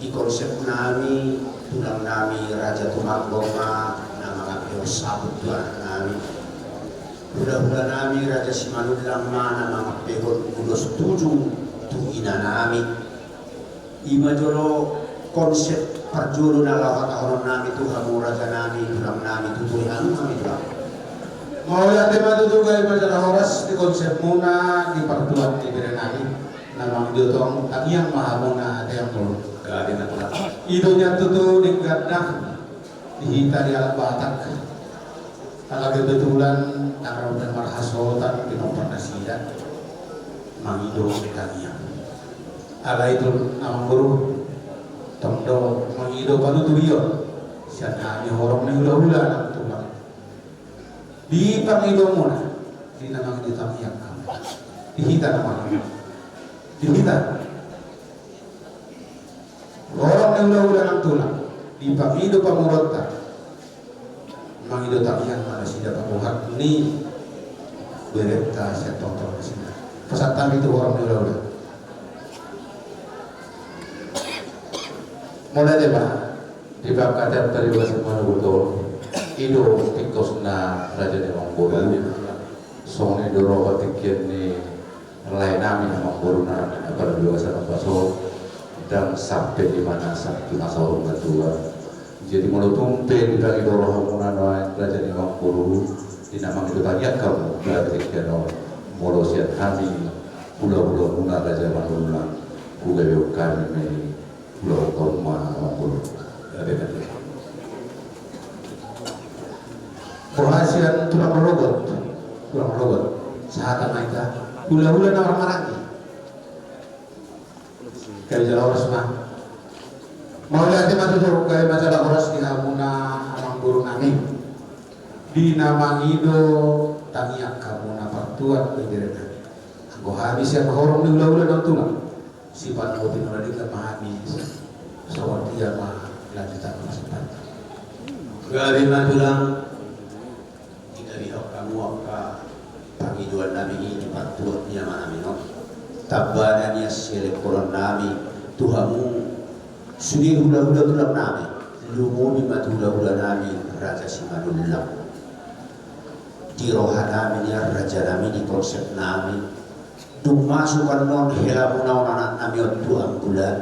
di konsep nami tulang nami raja Tumanggoma nama ngapio sabut tuan nami bulan-bulan nami raja Simanulang mana ngapio ulos 7 tu ina nami ima jolo konsep parjolo nalawa tahun nami tuhamu raja nami tulang nami tuturi anu kami tulang mau ya tema tutugai majalah horas di konsep muna di partuan di berenami namang diotong yang mahamuna ada yang perlu gak ada natural idonya tutu di gadah dihita di alat batak ala kebetulan tanggal dan marhasotan di nomor nasidat mangido kania ala itu amang guru tomdo mangido panu tuyo sian ani horong ni hula-hula nak tulang di pangido muna di namang ditamiak kamu dihita namanya dihita horong ni hula-hula nak tulang di pangido pamurota mangido tamiak mana sida pamuhat ni bereta siya tonton sida pasatan itu horong ni hula-hula mulai deh pak di bab kadang dari bahasa mana betul ido tikos na raja di Mangboru sone doro batikian ni lain nami Mangboru na pada bahasa Baso dan sampai di mana sampai nasau kedua jadi mulut tumpe di bagi doro hamuna raja di Mangboru di nama itu tanya kamu batikian no mulut siat kami pulau-pulau muna raja Mangboru kugawe kami ni pulau Toma Mangboru Perhasian tulang merogot saat mereka hula-hula na orang maraki kaya jala oras na mau lihat matu tuh kaya masalah oras di hamuna amang guru nami di namangido tangiak kamu na partuan kejadian aku habis yang horong di hula-hula na tulang sifat mau tinula di habis soal dia mah lanjutan sempat gari madulang dari kamu apa panggilan nabi ini patut dia mana minum tabarannya selekoran nabi Tuhanmu sudi hula-hula tulang nabi lumu bimat hula-hula nabi raja simanullah di roha nabi ni raja nabi di konsep nabi dumasukan non helamu naon anak nabi Tuhan bulan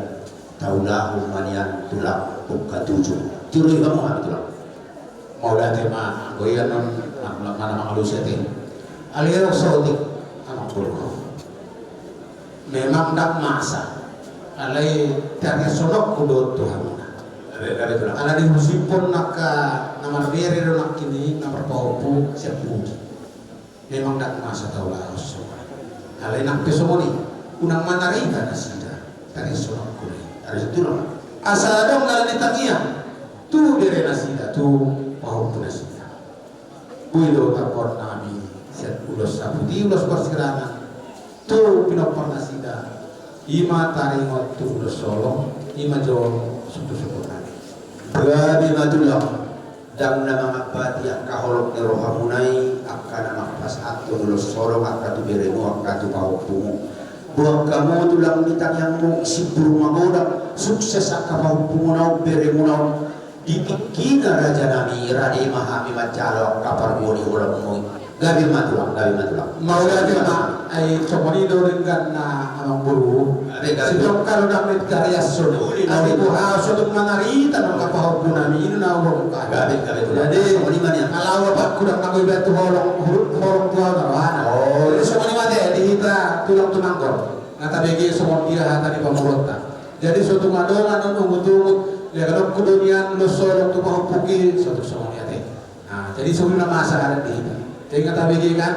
taulahu manian tulang buka tujuh tiru kamu hati tulang mau dah tema goyan non mana malusia teh aliro saudik anak buruk memang dak masa alai dari sonok kudo Tuhan ada tulang ala di musipon naka nama beri nak kini nama paupu siap puji memang dak masa taulah alai nak pesomoni unang manarika nasida dari sonok kudo ada tulang asal dong kalau ditangia tu dari nasida tu mau nasida builo tapor nami set ulos sabuti ulos persirangan tu pinopor nasida ima taringot tu ulos solo ima jol suku-suku nami berani matulah dang nama ngabati akaholok ni rohamunai akan nama pas atu ulos solo akatu beremu akatu paupumu buang kamu tulang mitang yang mau siburu magodak sukses akapau pumunau beremunau dipikina raja nami rade mahami macalo kapar boni ulang moi gabi matulang mau lagi mah ai comoni dorengan na amang buru sebelum kalau damit karya sono ali buha sono manarita no kapau punami ini na ulang gabi jadi somoni mania alawa pak kurang nagoi batu holong tua na oh somoni mate dihita tulang tunangkor ngata begi somon dia hatani pamurota jadi suatu madongan nunggu-tunggu ya kalau kedunian lo sorong tu mau puki suatu somon ya teh nah jadi sebelum masa ada di jadi ngata begi kan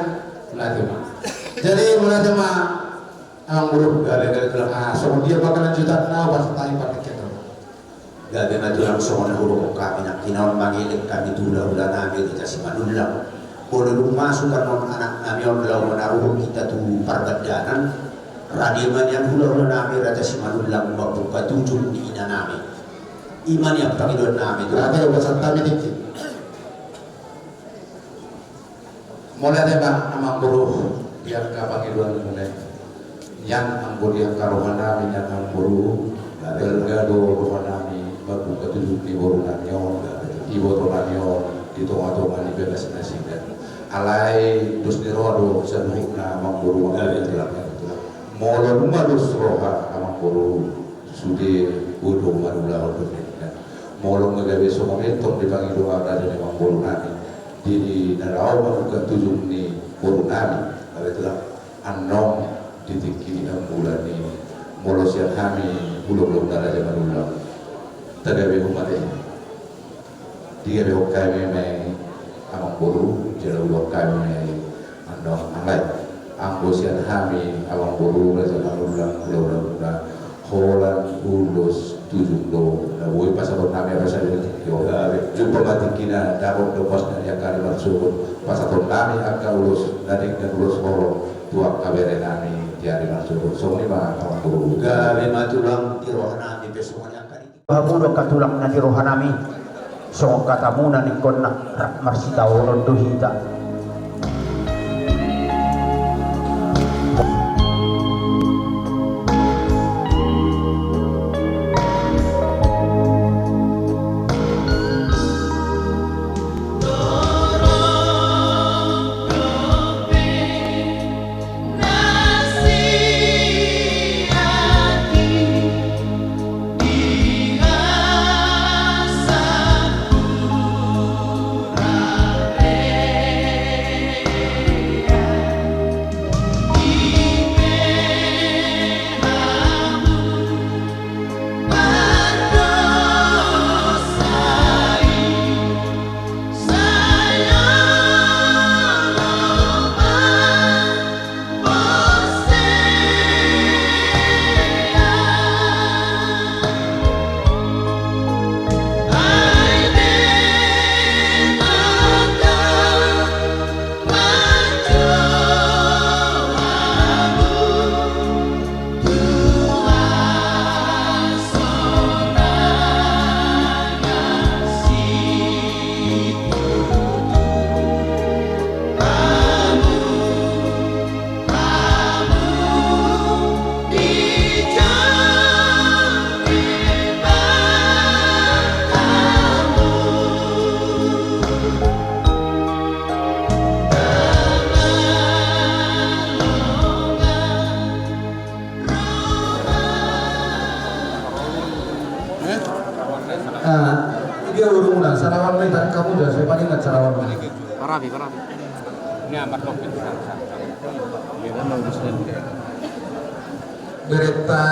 mulai mah jadi mulai mah amang buruk gara-gara tulang somon dia bakalan jutaan na pas tayi pakai keto gara-gara tulang somon huruf kami nak kinaon mangiling kami dula-dula nabi kita si manulang boleh masuk kan anak kami orang lau menaruh kita tu perbadanan radiman yang hula-hula nami raja simanulang membuka tujuh di ina nami iman yang panggilan nami itu ada yang besar tami dikit mulai deba amang buruh yang panggilan mulai yang ambur yang karohan nami yang amburu gado rohan nami membuka tujuh di boru nami ibu to nami di tonga-tonga di bebas nasi alai dus di rodo senuhna mamburu mengalir dalam molo numalus roha amang buru sudi udo marula ordonnya molo ngagawe somomentok di pangi doa raja di mamburu nami di narau manuka tujuh ni buru nami ada telah anom ditiki ambulan ni molo siang kami belum raja marula tagawe umat dia behokai memang amang buru jauh behokai memang anom angai Anggosian hami awang buru raja ulang ulang holan ulus tujuh do na boy pasaport kami rasa di yo jumpa mati kina dapat dopos dari akar marsukut pasaport kami akan ulus dari dan ulus holo tuak kabere kami tiari marsukut so ni mah awang buru gawe matulang di rohanami besoknya kali babudo katulang na di rohanami so katamuna ni konna marsita ulun duhita. Dia urung sarawan medan kamu dah saya paling ingat sarawan mana Parabi ini amat kopi berita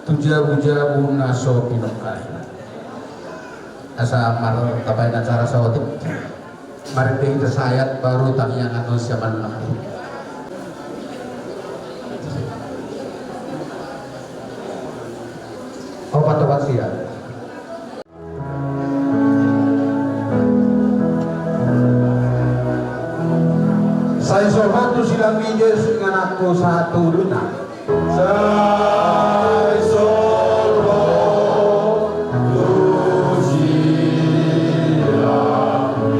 tuja-buja bunaso pinokai asa mar tapay na cara sa otik mariting tersayat baru tak yang atau siaman lah obat-obat siap. Saya sobat tu silang minjes dengan aku satu luna. Saya sobat tu silang minjes dengan aku.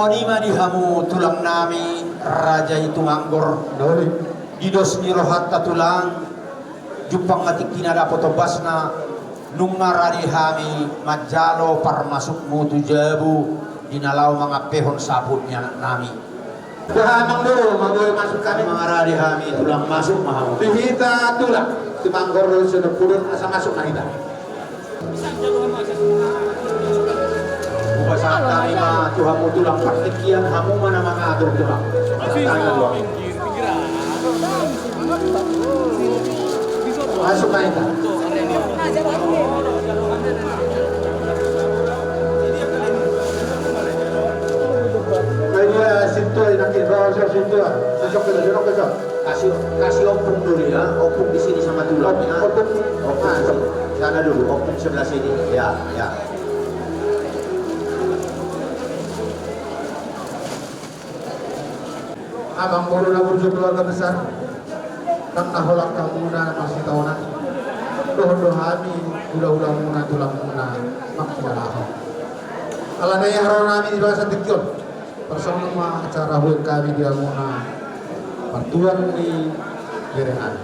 nima di hamu tulang nami raja itu manggor didos ni rohatta tulang jupang matik tinada potobasna nungarari hami majalo parmasuk mutu jabu dinalau mga pehon sabutnya nami Dahamang dulu, mau masuk kami mengarari hami tulang masuk mahamu Bihita tulang di manggor dulu sudah purun asa masuk mahita Upasahan kami mah Tuhanmu tulang partikian hamu mana mengatur tulang masuk mahita kayaknya situ nanti bawa situ besok kasih opung dulu ya, opung di sini sama tulangnya. Opung sana dulu, opung sebelah sini. Ya. abang baru labur keluarga besar nang naholak kamu na masih tahunan doh hami udah muna tulang muna maksudnya ala na yang nami di bahasa tikyon bersama acara hujan kami dia muna Partuan di Gerengan.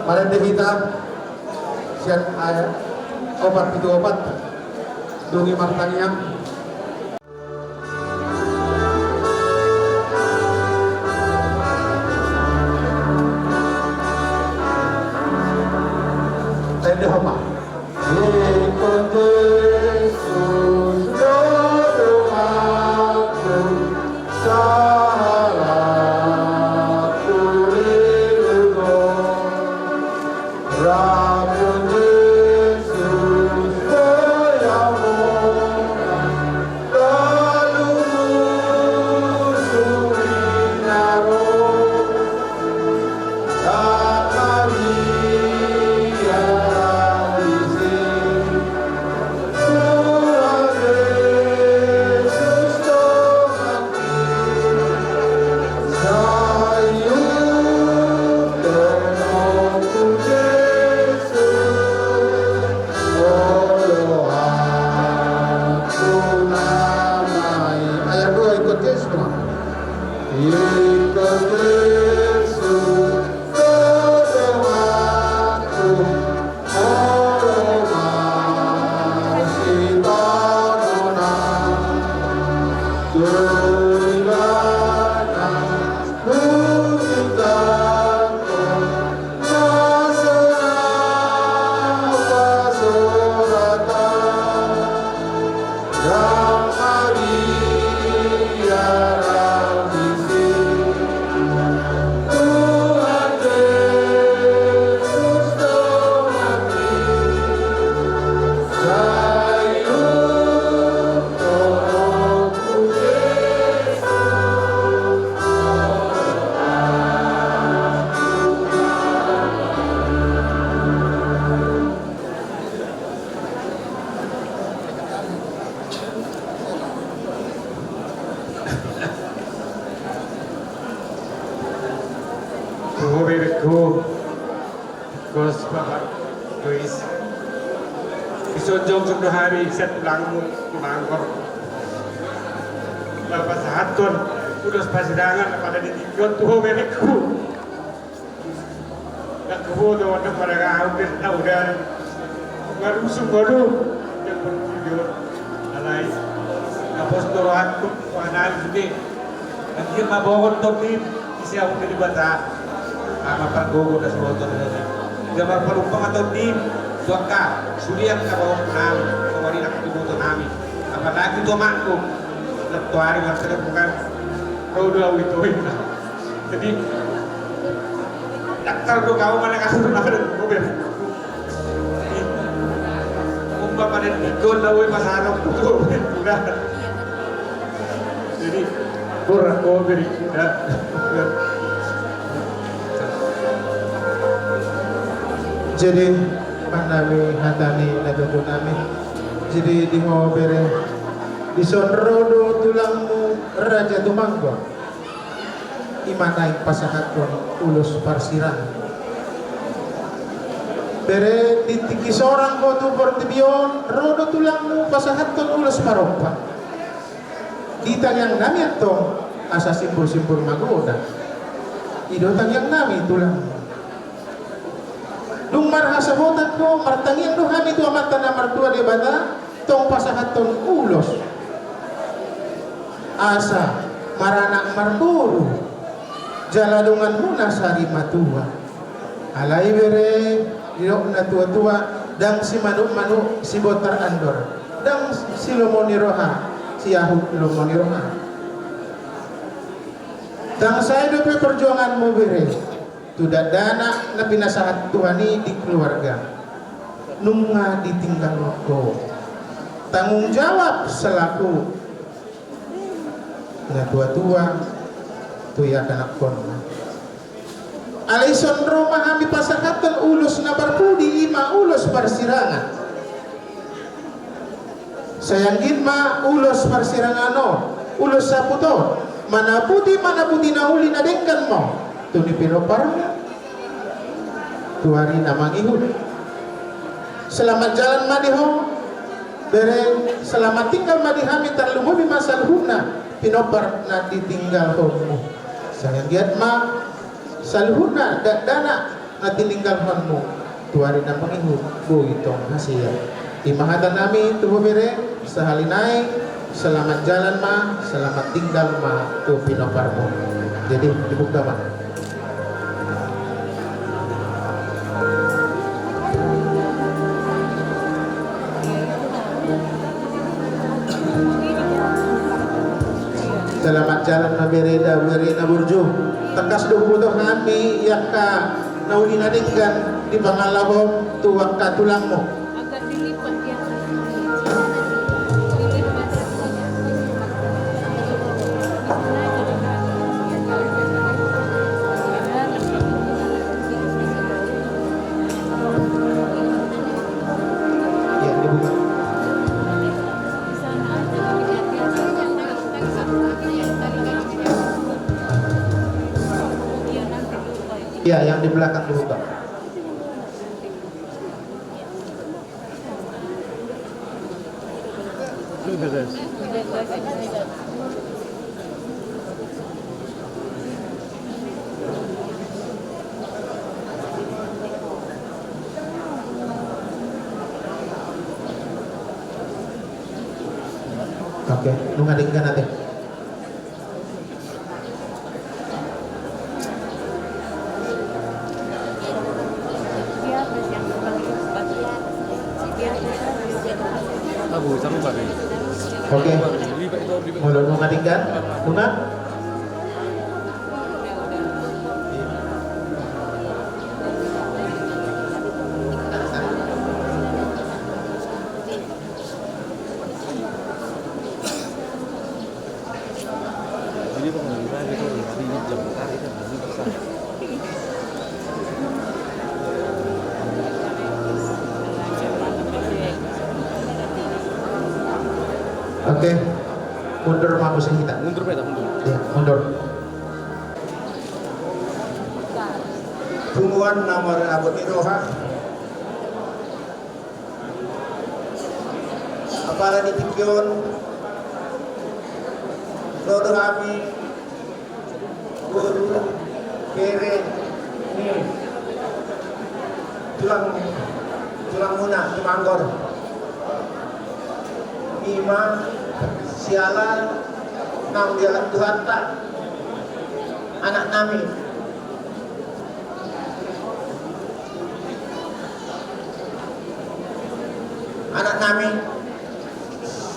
Maren kita sian ayat obat itu obat dungi martaniang tende homa Isonjong sudah hari set ulangmu mangkor lepas hatun udah pasidangan pada di tikon tuh mereka nak kebu tuh waktu pada hampir tahu dan ngarusung baru yang bertujuan alai kapos turuan tuh panal gede nanti mabawon tuh tim isi aku dari bata sama pak gogo dan sebotol dari gambar penumpang atau tim Doka, suliang ka bawang namin, kawari na katubuto namin. Apalagi ito makko, nagtuwari lang sa bukan, rodo aw ito. Jadi, daktar do kau mana kasunod na rin, gober. Kung ba pa rin ikon na uwi masarap ko, jadi, kurang gober kita. jadi nami hatani nadodo nami jadi di mau bere di sonrodo tulangmu raja tumanggo imanai pasakatun ulus parsiran bere ditiki seorang ko tu portibion rodo tulangmu pasakatun ulus marompa ditang yang nami atong asa simpul-simpul magoda idotang yang nami tulang dung marhasa botak ko martangiang do kami tu amat tanah martua de bata tong pasahaton ulos asa maranak marturu jaladungan muna sari matua alai bere didok na tua-tua dang si manuk-manuk si botar andor dang si lomoni roha si Yahud lomoni roha dang saya dope perjuanganmu bere tudak dana na pinasahat Tuhani di keluarga nunga ditinggal ko tanggung jawab selaku na tua-tua tuya kanak kon Alison Roma kami pasakatan ulus na barpudi ima ulus parsirangan sayanggin ma ulus parsirangano ulus saputo mana putih na uli na dengkan mo tuni pinopar tuari namang ihud selamat jalan madiho bere selamat tinggal madihami tarlumubi masal huna pinopar na ditinggal homo sayang giat ma salhuna dana na tininggal homo tuari namang ihud bu itong hasil imahatan nami tubuh bere sahalinai selamat jalan ma selamat tinggal ma tu pinopar mo jadi dibuka ma selamat jalan na berena burju tekas do butuh kami yakka naulina denggan di pangalabom tuwak katulangmo ya yang di belakang dibuka. Oke, lu ngadengkan nanti. Oke, mulai mengadingkan, Luna. Oke, mundur mau musim kita. Mundur beda, mundur. Ya, mundur. Tungguan nomor abot iroha. Apalagi ditikyon. Rodo kami. Guru. Kere. Ini. Tulang muna, tumanggor. Iman sialan nang jalan Tuhan tak anak nami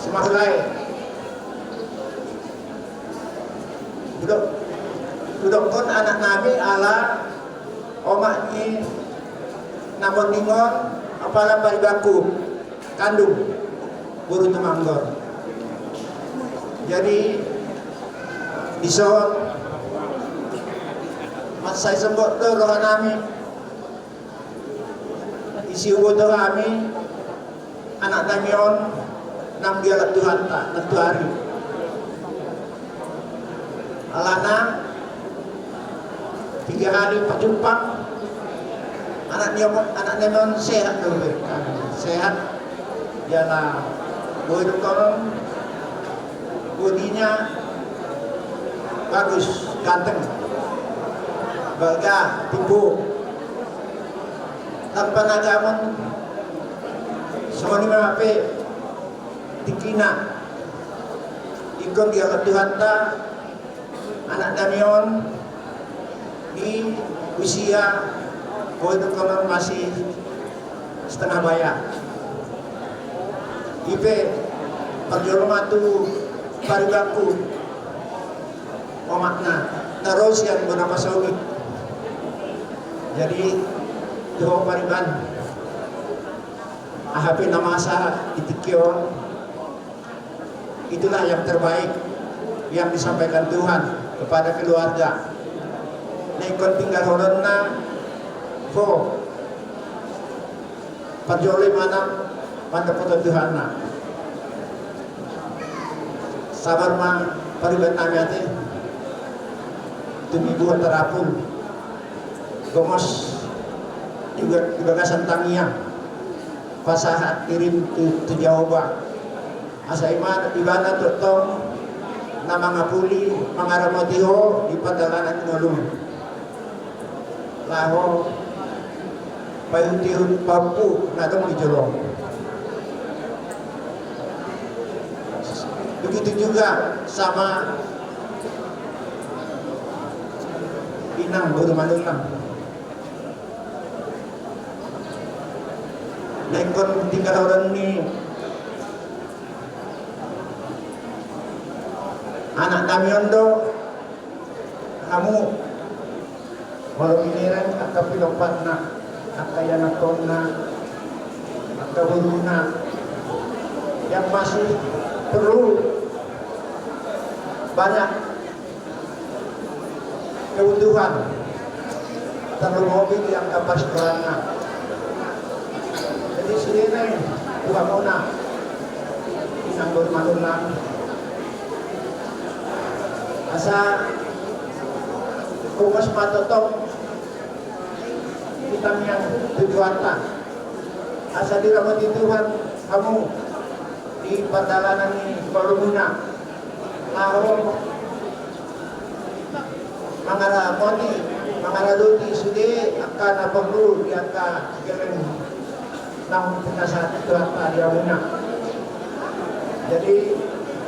semahulai duduk kon anak nami ala omak ni namun ningon apalah paribaku kandung buru temanggor. Jadi iso mas saya sembot do rohan nami isi ubo do kami anak nami on nam dialat Tuhan tak tentu hari alana 3 hari pacumpang anak nami sehat do sehat ialah boleh kolom bodinya bagus, ganteng, baga, tipu, tanpa nagaman, semua ni mape, tikina, ikon dia ke Tuhan ta, anak Damion di usia kau itu kalau masih setengah bayar. Ipe perjolongan tu paribaku omakna terus yang bernama Saudi. Jadi doa pariban ahapi nama asa itikyo, itulah yang terbaik yang disampaikan Tuhan kepada keluarga. Naikon tinggal horonna fo perjolongan mana pada foto Tuhan na sabar ma pariban nami ate tumibuhan terapun gomos juga gagasan tangiang pasahat kirim tu Jawa asa iman ibana totong na mga puli mga ramotiho di padalanan ngulung laho payuntihun pampu na itong dijolong. Begitu juga sama Inang baru manulang. Lekon tinggal orang ini anak Damiondo kamu walau iniran atau pilopat nak atau yang nakona atau huruna yang masih perlu banyak kebutuhan terlebih yang kapas kerana jadi sini bukan mona yang bermanulang asa kumas patotong kita yang tujuan tak asa dirahmati Tuhan kamu di perdalanan ini berguna laho mangara moni mangara luti sude akan apa dulu di angka geleng nang kita saat itu apa dia guna. Jadi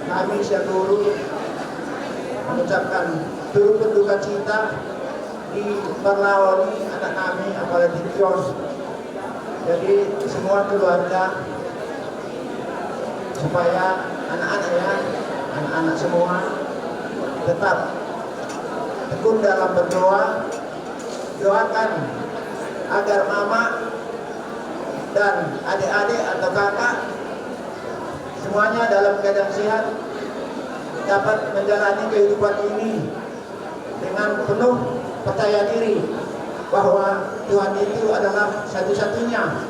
kami seluruh mengucapkan turut berduka cita di perlawanan anak kami apalagi Kios. Jadi semua keluarga supaya anak-anaknya, anak-anak semua tetap tekun dalam berdoa, doakan agar mama dan adik-adik atau kakak semuanya dalam keadaan sehat dapat menjalani kehidupan ini dengan penuh percaya diri bahwa Tuhan itu adalah satu-satunya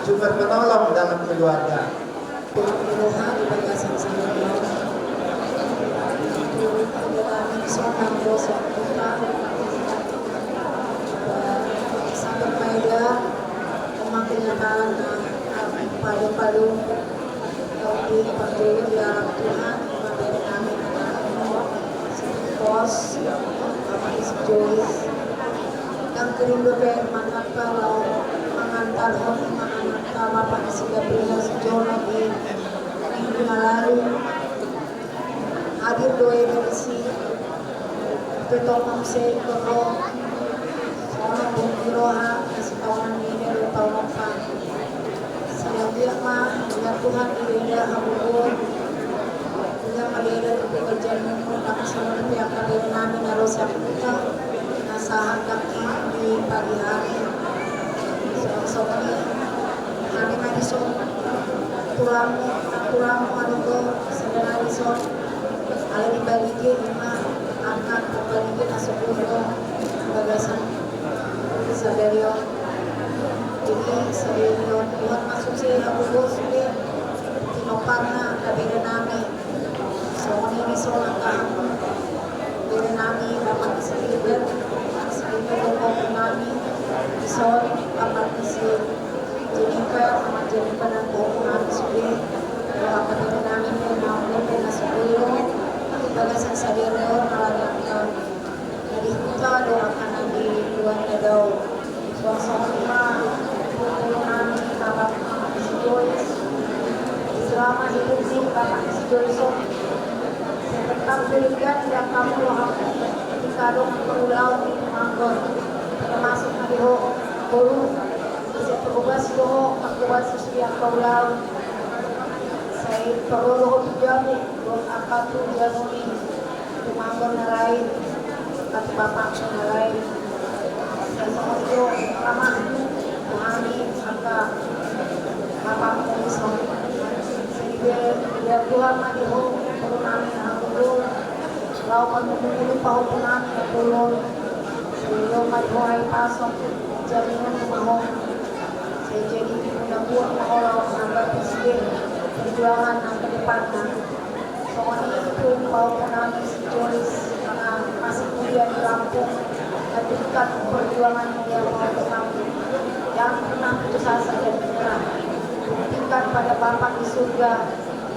sumber penolong dalam keluarga. Tuhan di bagasan sendiri seorang dosa putra sampai pada kenyataan padu-padu di percaya di alam Tuhan dari kami pos Joyce yang kerindu bermanfaat kalau mengantar hobi mengantar bapak sudah berilah sejauh lagi minggu lalu hadir doa dari si petong se koro seorang buktiroha kasih tahunan ini dari tahun depan saya dia mah dengan Tuhan tidak hamur tidak ada pekerjaan yang tak sama yang kalian nami harus yang kita nasahat kaki di pagi hari soalnya hari hari so tulang anu ko sebenarnya so ada di balikin lima anak balikin asupun ko bagasan saberio jadi saberio buat masuk sih aku bos ini tinoparna kabila nami soalnya ini soal kamu kabila nami dapat seliber ngomong nami soal apa sih Jennifer sama Jennifer dan Bobo nami sudah kalau kabila nami mau lebih nasi bagasan sadero nalagyan dari kita doakan lagi Tuhan Edau suasana lima pertolongan Bapak si Joyce selama hidup di Bapak si Joyce tetap berikan yang kamu doakan ketika dong berulang di Manggon termasuk Nadiho Bolu bisa berubah doho akuat sesuai kaulau saya perlu jamu buat apa tuh jamu ini Manggon lain kata bapak lain saya sama itu ramah mengalami angka bapak musuh sehingga dia Tuhan Nadiho perlu kami aku lawan menunggu pau punan perlu sebelum Nadiho ay pasok jaminan mau saya jadi mudah-mudahan orang menambah presiden perjuangan yang ke depannya soalnya itu maupun kami si Joris karena masih kuliah di Lampung lanjutkan perjuangan yang mau ke kami yang pernah putus asa dan menyerah buktikan pada Bapak di surga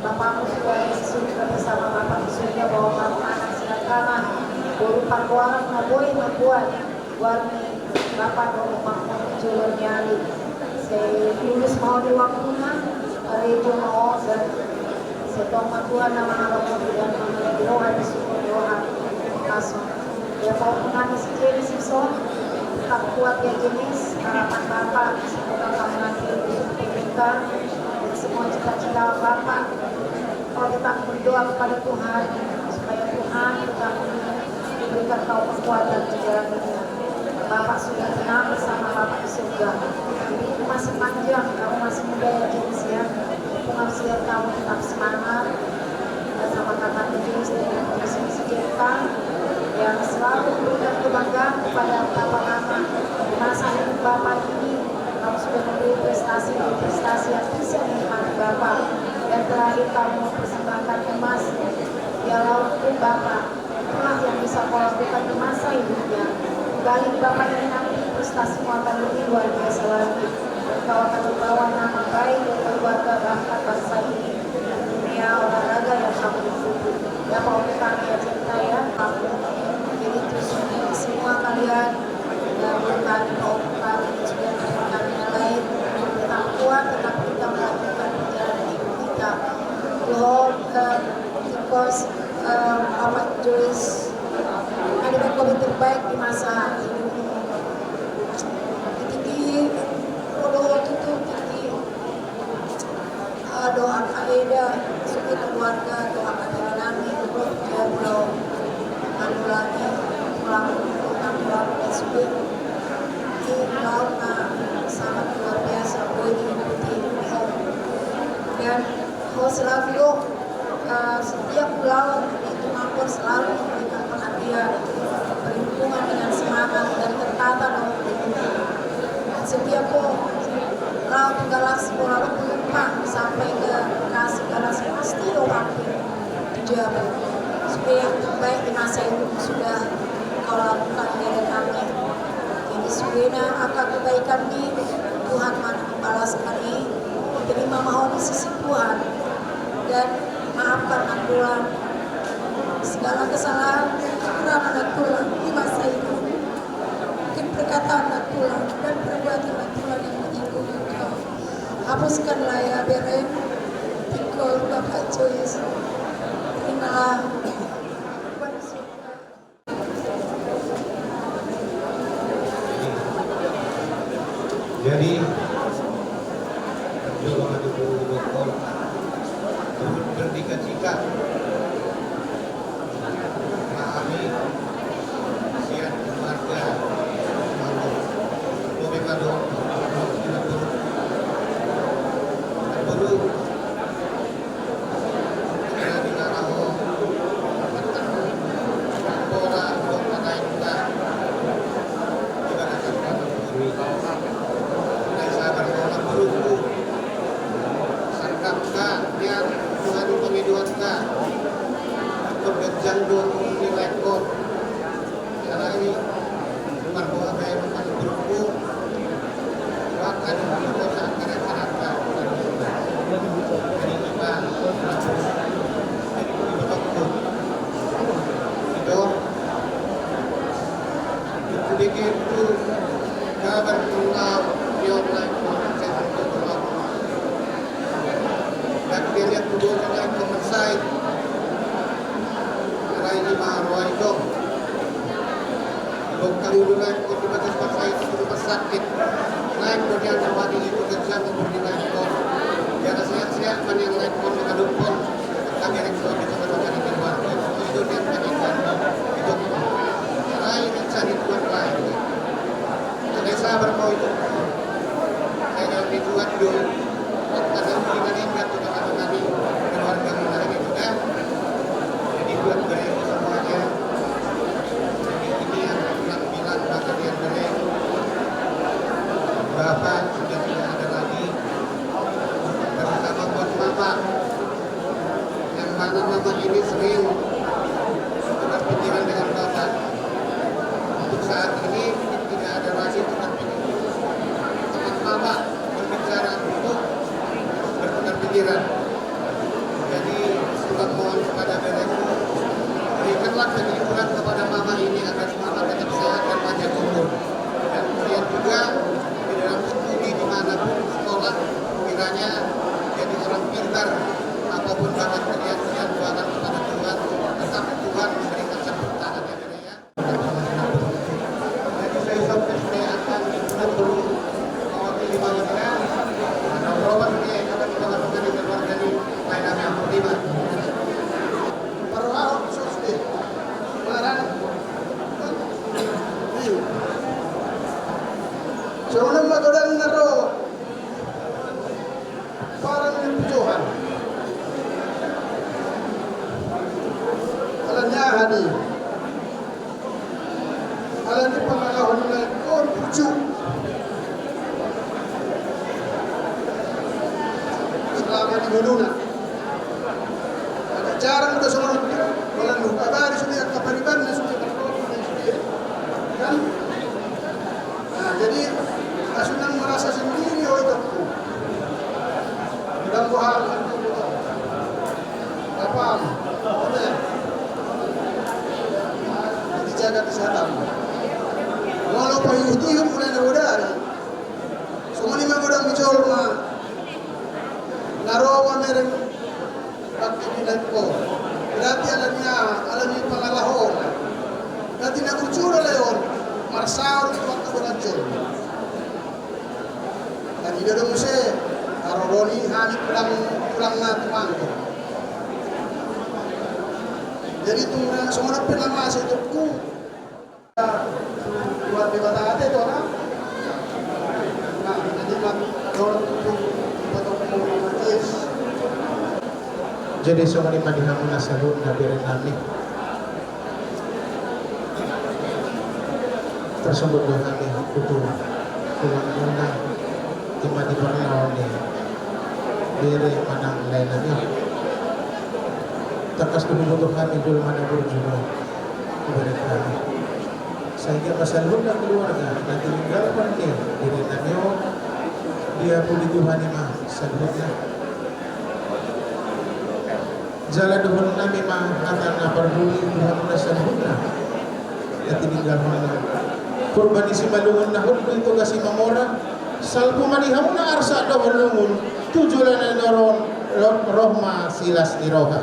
Bapakmu sudah di surga bersama Bapak di surga bahwa kamu anak sedangkan berupa kuaran naboy membuat warni Bapak berumahmu julur nyali saya lulus mau di waktunya Rejo mau dan setong Tuhan nama Allah dan nama doa di sumber doa kasih ya mau mengenai si jenis itu tetap kuat ya jenis harapan Bapak semoga kamu nanti diberikan dan semua cita-cita Bapak kau tetap berdoa kepada Tuhan supaya Tuhan tetap memberikan kau kekuatan di jalan ini Bapak sudah tenang bersama Bapak di surga hidupmu masih panjang kamu masih muda ya jenis ya pengabdian kamu tetap semangat bersama kakak jenis dan terus kita yang selalu memberikan kebanggaan kepada Bapak Mama di masa hidup Bapak ini kamu sudah memberi prestasi yang bisa dinikmati Bapak dan terakhir kamu mempersembahkan emas dialah untuk Bapak itulah yang bisa kau lakukan di masa hidupnya balik Bapak ini nanti prestasimu akan lebih luar biasa lagi dan kau akan membawa nama baik dan keluarga bahkan bangsa ini dunia olahraga yang kamu ikuti ya Pak kami ya cerita ya jadi terus semua kalian dan berkali Pak kami juga rekan yang lain tetap kuat tetap kita melakukan perjalanan hidup kita Tuhan because Bapak Joyce ada kopi terbaik di masa hidup ini. Titi doa tutup titi doa kaida suki keluarga doa kaida nami ya belum anu lagi pulang suki di laut sangat luar biasa boleh diikuti dan selalu setiap laut itu Manggon selalu memberikan perhatian berhubungan dengan semangat dan tertata dalam hidup setiap laut galaksi lalu penumpang sampai ke Bekasi galaksi pasti orang dijaga supaya yang terbaik di masa hidup sudah kau lakukan dari kami jadi sudah akan kebaikan di Tuhan mana membalas kami terima mohon di sisi Tuhan dan maafkan Tuhan segala kesalahan kekurangan Tuhan di masa itu mungkin perkataan Tuhan dan perbuatan Tuhan yang menyinggung engkau hapuskanlah ya beren tikul Bapak Joyce terimalah jadi perjuangan ibu dokter berdika-dika memahami kasihan keluarga mereka dong baru kita bicara orang dokter lain juga akan dan saya berdoa beruntung sangka yang Tuhan pemiduan begitu kabar tunggal yang lain saya berdoa. Dan dia lihat kedua kali kemersai. Karena ini maharwai dong. Kali dulu naik ke batas pasai itu rumah sakit. Naik kemudian kembali itu kerja kemudian naik pon. Jangan sehat-sehat mana yang naik pon dengan pon. Kami yang sudah bisa melakukan di luar. Itu yang mengingat itu. Lain cari tuan lain. Ada sabar kau itu. Saya yang dibuat dulu. Karena kita ingat kita akan tadi keluarga kita ini juga. Jadi buat gaya semuanya. Bapak sudah tidak ada lagi bersama buat mama yang mana mama ini sering berpikiran dengan bapak. Untuk saat ini tidak ada lagi tukar pikiran teman mama berbicara untuk bertukar pikiran. Jadi sudah mohon kepada Bapak berikanlah kehidupan kepada mama ini agar mama tetap sehat dan panjang umur. Dan kemudian juga dalam studi dimanapun sekolah kiranya jadi orang pintar apapun bakat kalian buatan kepada Tuhan tetap Tuhan memberikan keberkahan ya. Jadi saya sampai saya akan dulu mewakili Malaysia dan berobat dia akan kita lakukan di keluarga di lain yang berlima. Perwal sosmed kemarin sebelum matudan naro parang nagpujuhan alam niya hani alam ni pangalahon na kon puju selama di gununa ada jarang udah sumunod wala nung kabari sumiyak kapariban na sumiyak kan. Nah jadi Asunang merasa sendiri oh itu dalam hal apa jadi jaga kesehatan walau payuh mulai dari semua lima godang bijol ma narawa mereng bakti binatko berarti alami pangalahon berarti nakucura leon marsaur waktu beracun. Dan ida dong se aroroni hani pulang na tumangko. Jadi itu semua penama saya itu buat bebata ate itu orang. Nah, jadi kalau jadi semua lima dinamuna salun nabirin nami. Tersebut dengan kami butuh pulang muna ima di pernah ni beri manang lain lagi terkas butuh kami dulu mana berjuang kepada kami sehingga masalah dan keluarga nanti tinggal pergi diri namio dia pun Tuhan imah sebutnya jalan Tuhan kami mah karena peduli Tuhan sebutnya nanti tinggal mana kurban isi malungun na hukmi itu kasih mamora salpu manihamu na arsa do hulungun tujulan na rohma silas di roha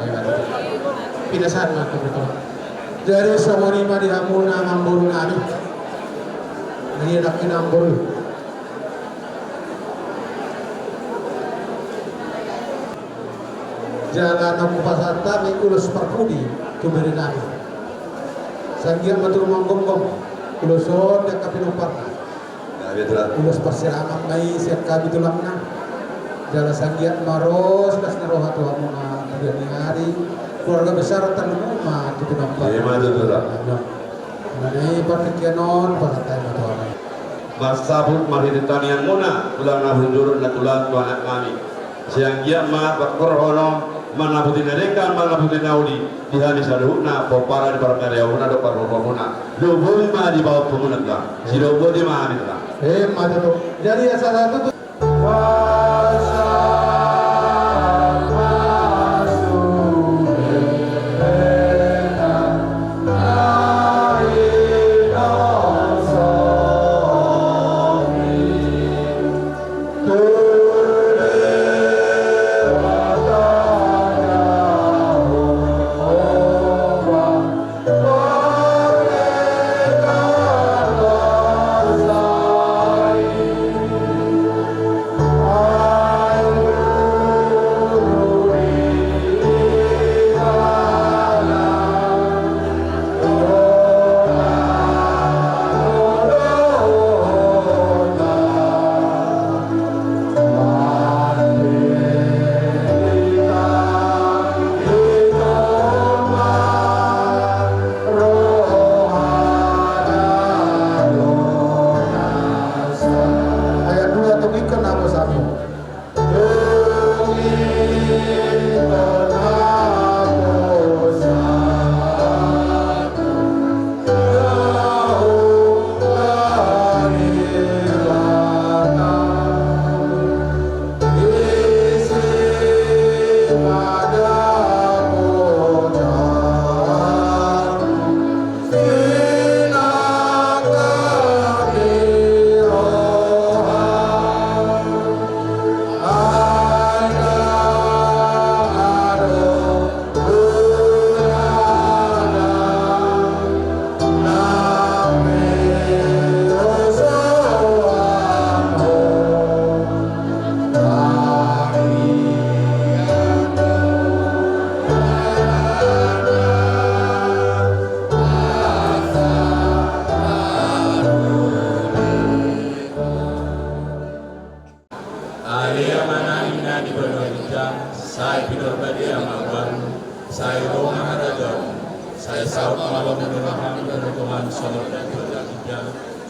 pinasahan mah betul dari samari manihamu na mamburu nami nak inamburu jalan aku pasar kami ulus perkudi kembali nami sanggian betul manggonggong ulusod yang kapinupar ulus persiraman mai siap kami tulang na jala sanggiat maros das naroha tuha muna kemudian hari keluarga besar tanumuma itu nampak iya mah itu lah ini partikianon pasatai matuha masabut mariditanian muna tulang na hujurun na tulang tu anak kami siang giat ma bakkorhono mana putih mereka mana putih naudi di hari saluhna popara di para karyawana do paromona lubung ma di bawah pemunat lah si lobo di mana itu lah mata tu jadi asal satu tu Sa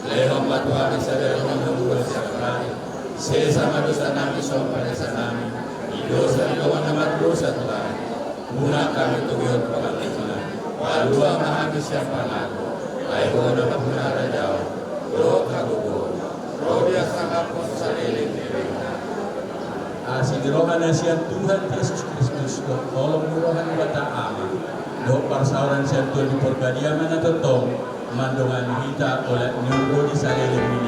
Lehong matuhan sa dalawang hanggang sa karay. Sesama dosa namin sa panasa namin. Idosa ikaw ang matlusa Tuhan. Muna kami tugyot pagkakita. Walua mahami siyang pangako. Ay ko na magmunara daw. Lo kagugo. Rodia sa kapon sa liling-liling na. Sigirohan na siya Tuhan Yesus Kristus. Tolong nurohan bata ama. Do parsauran siya Tuhan di porgadiaman na totong. Mandungan kita oleh nyunggo di saliling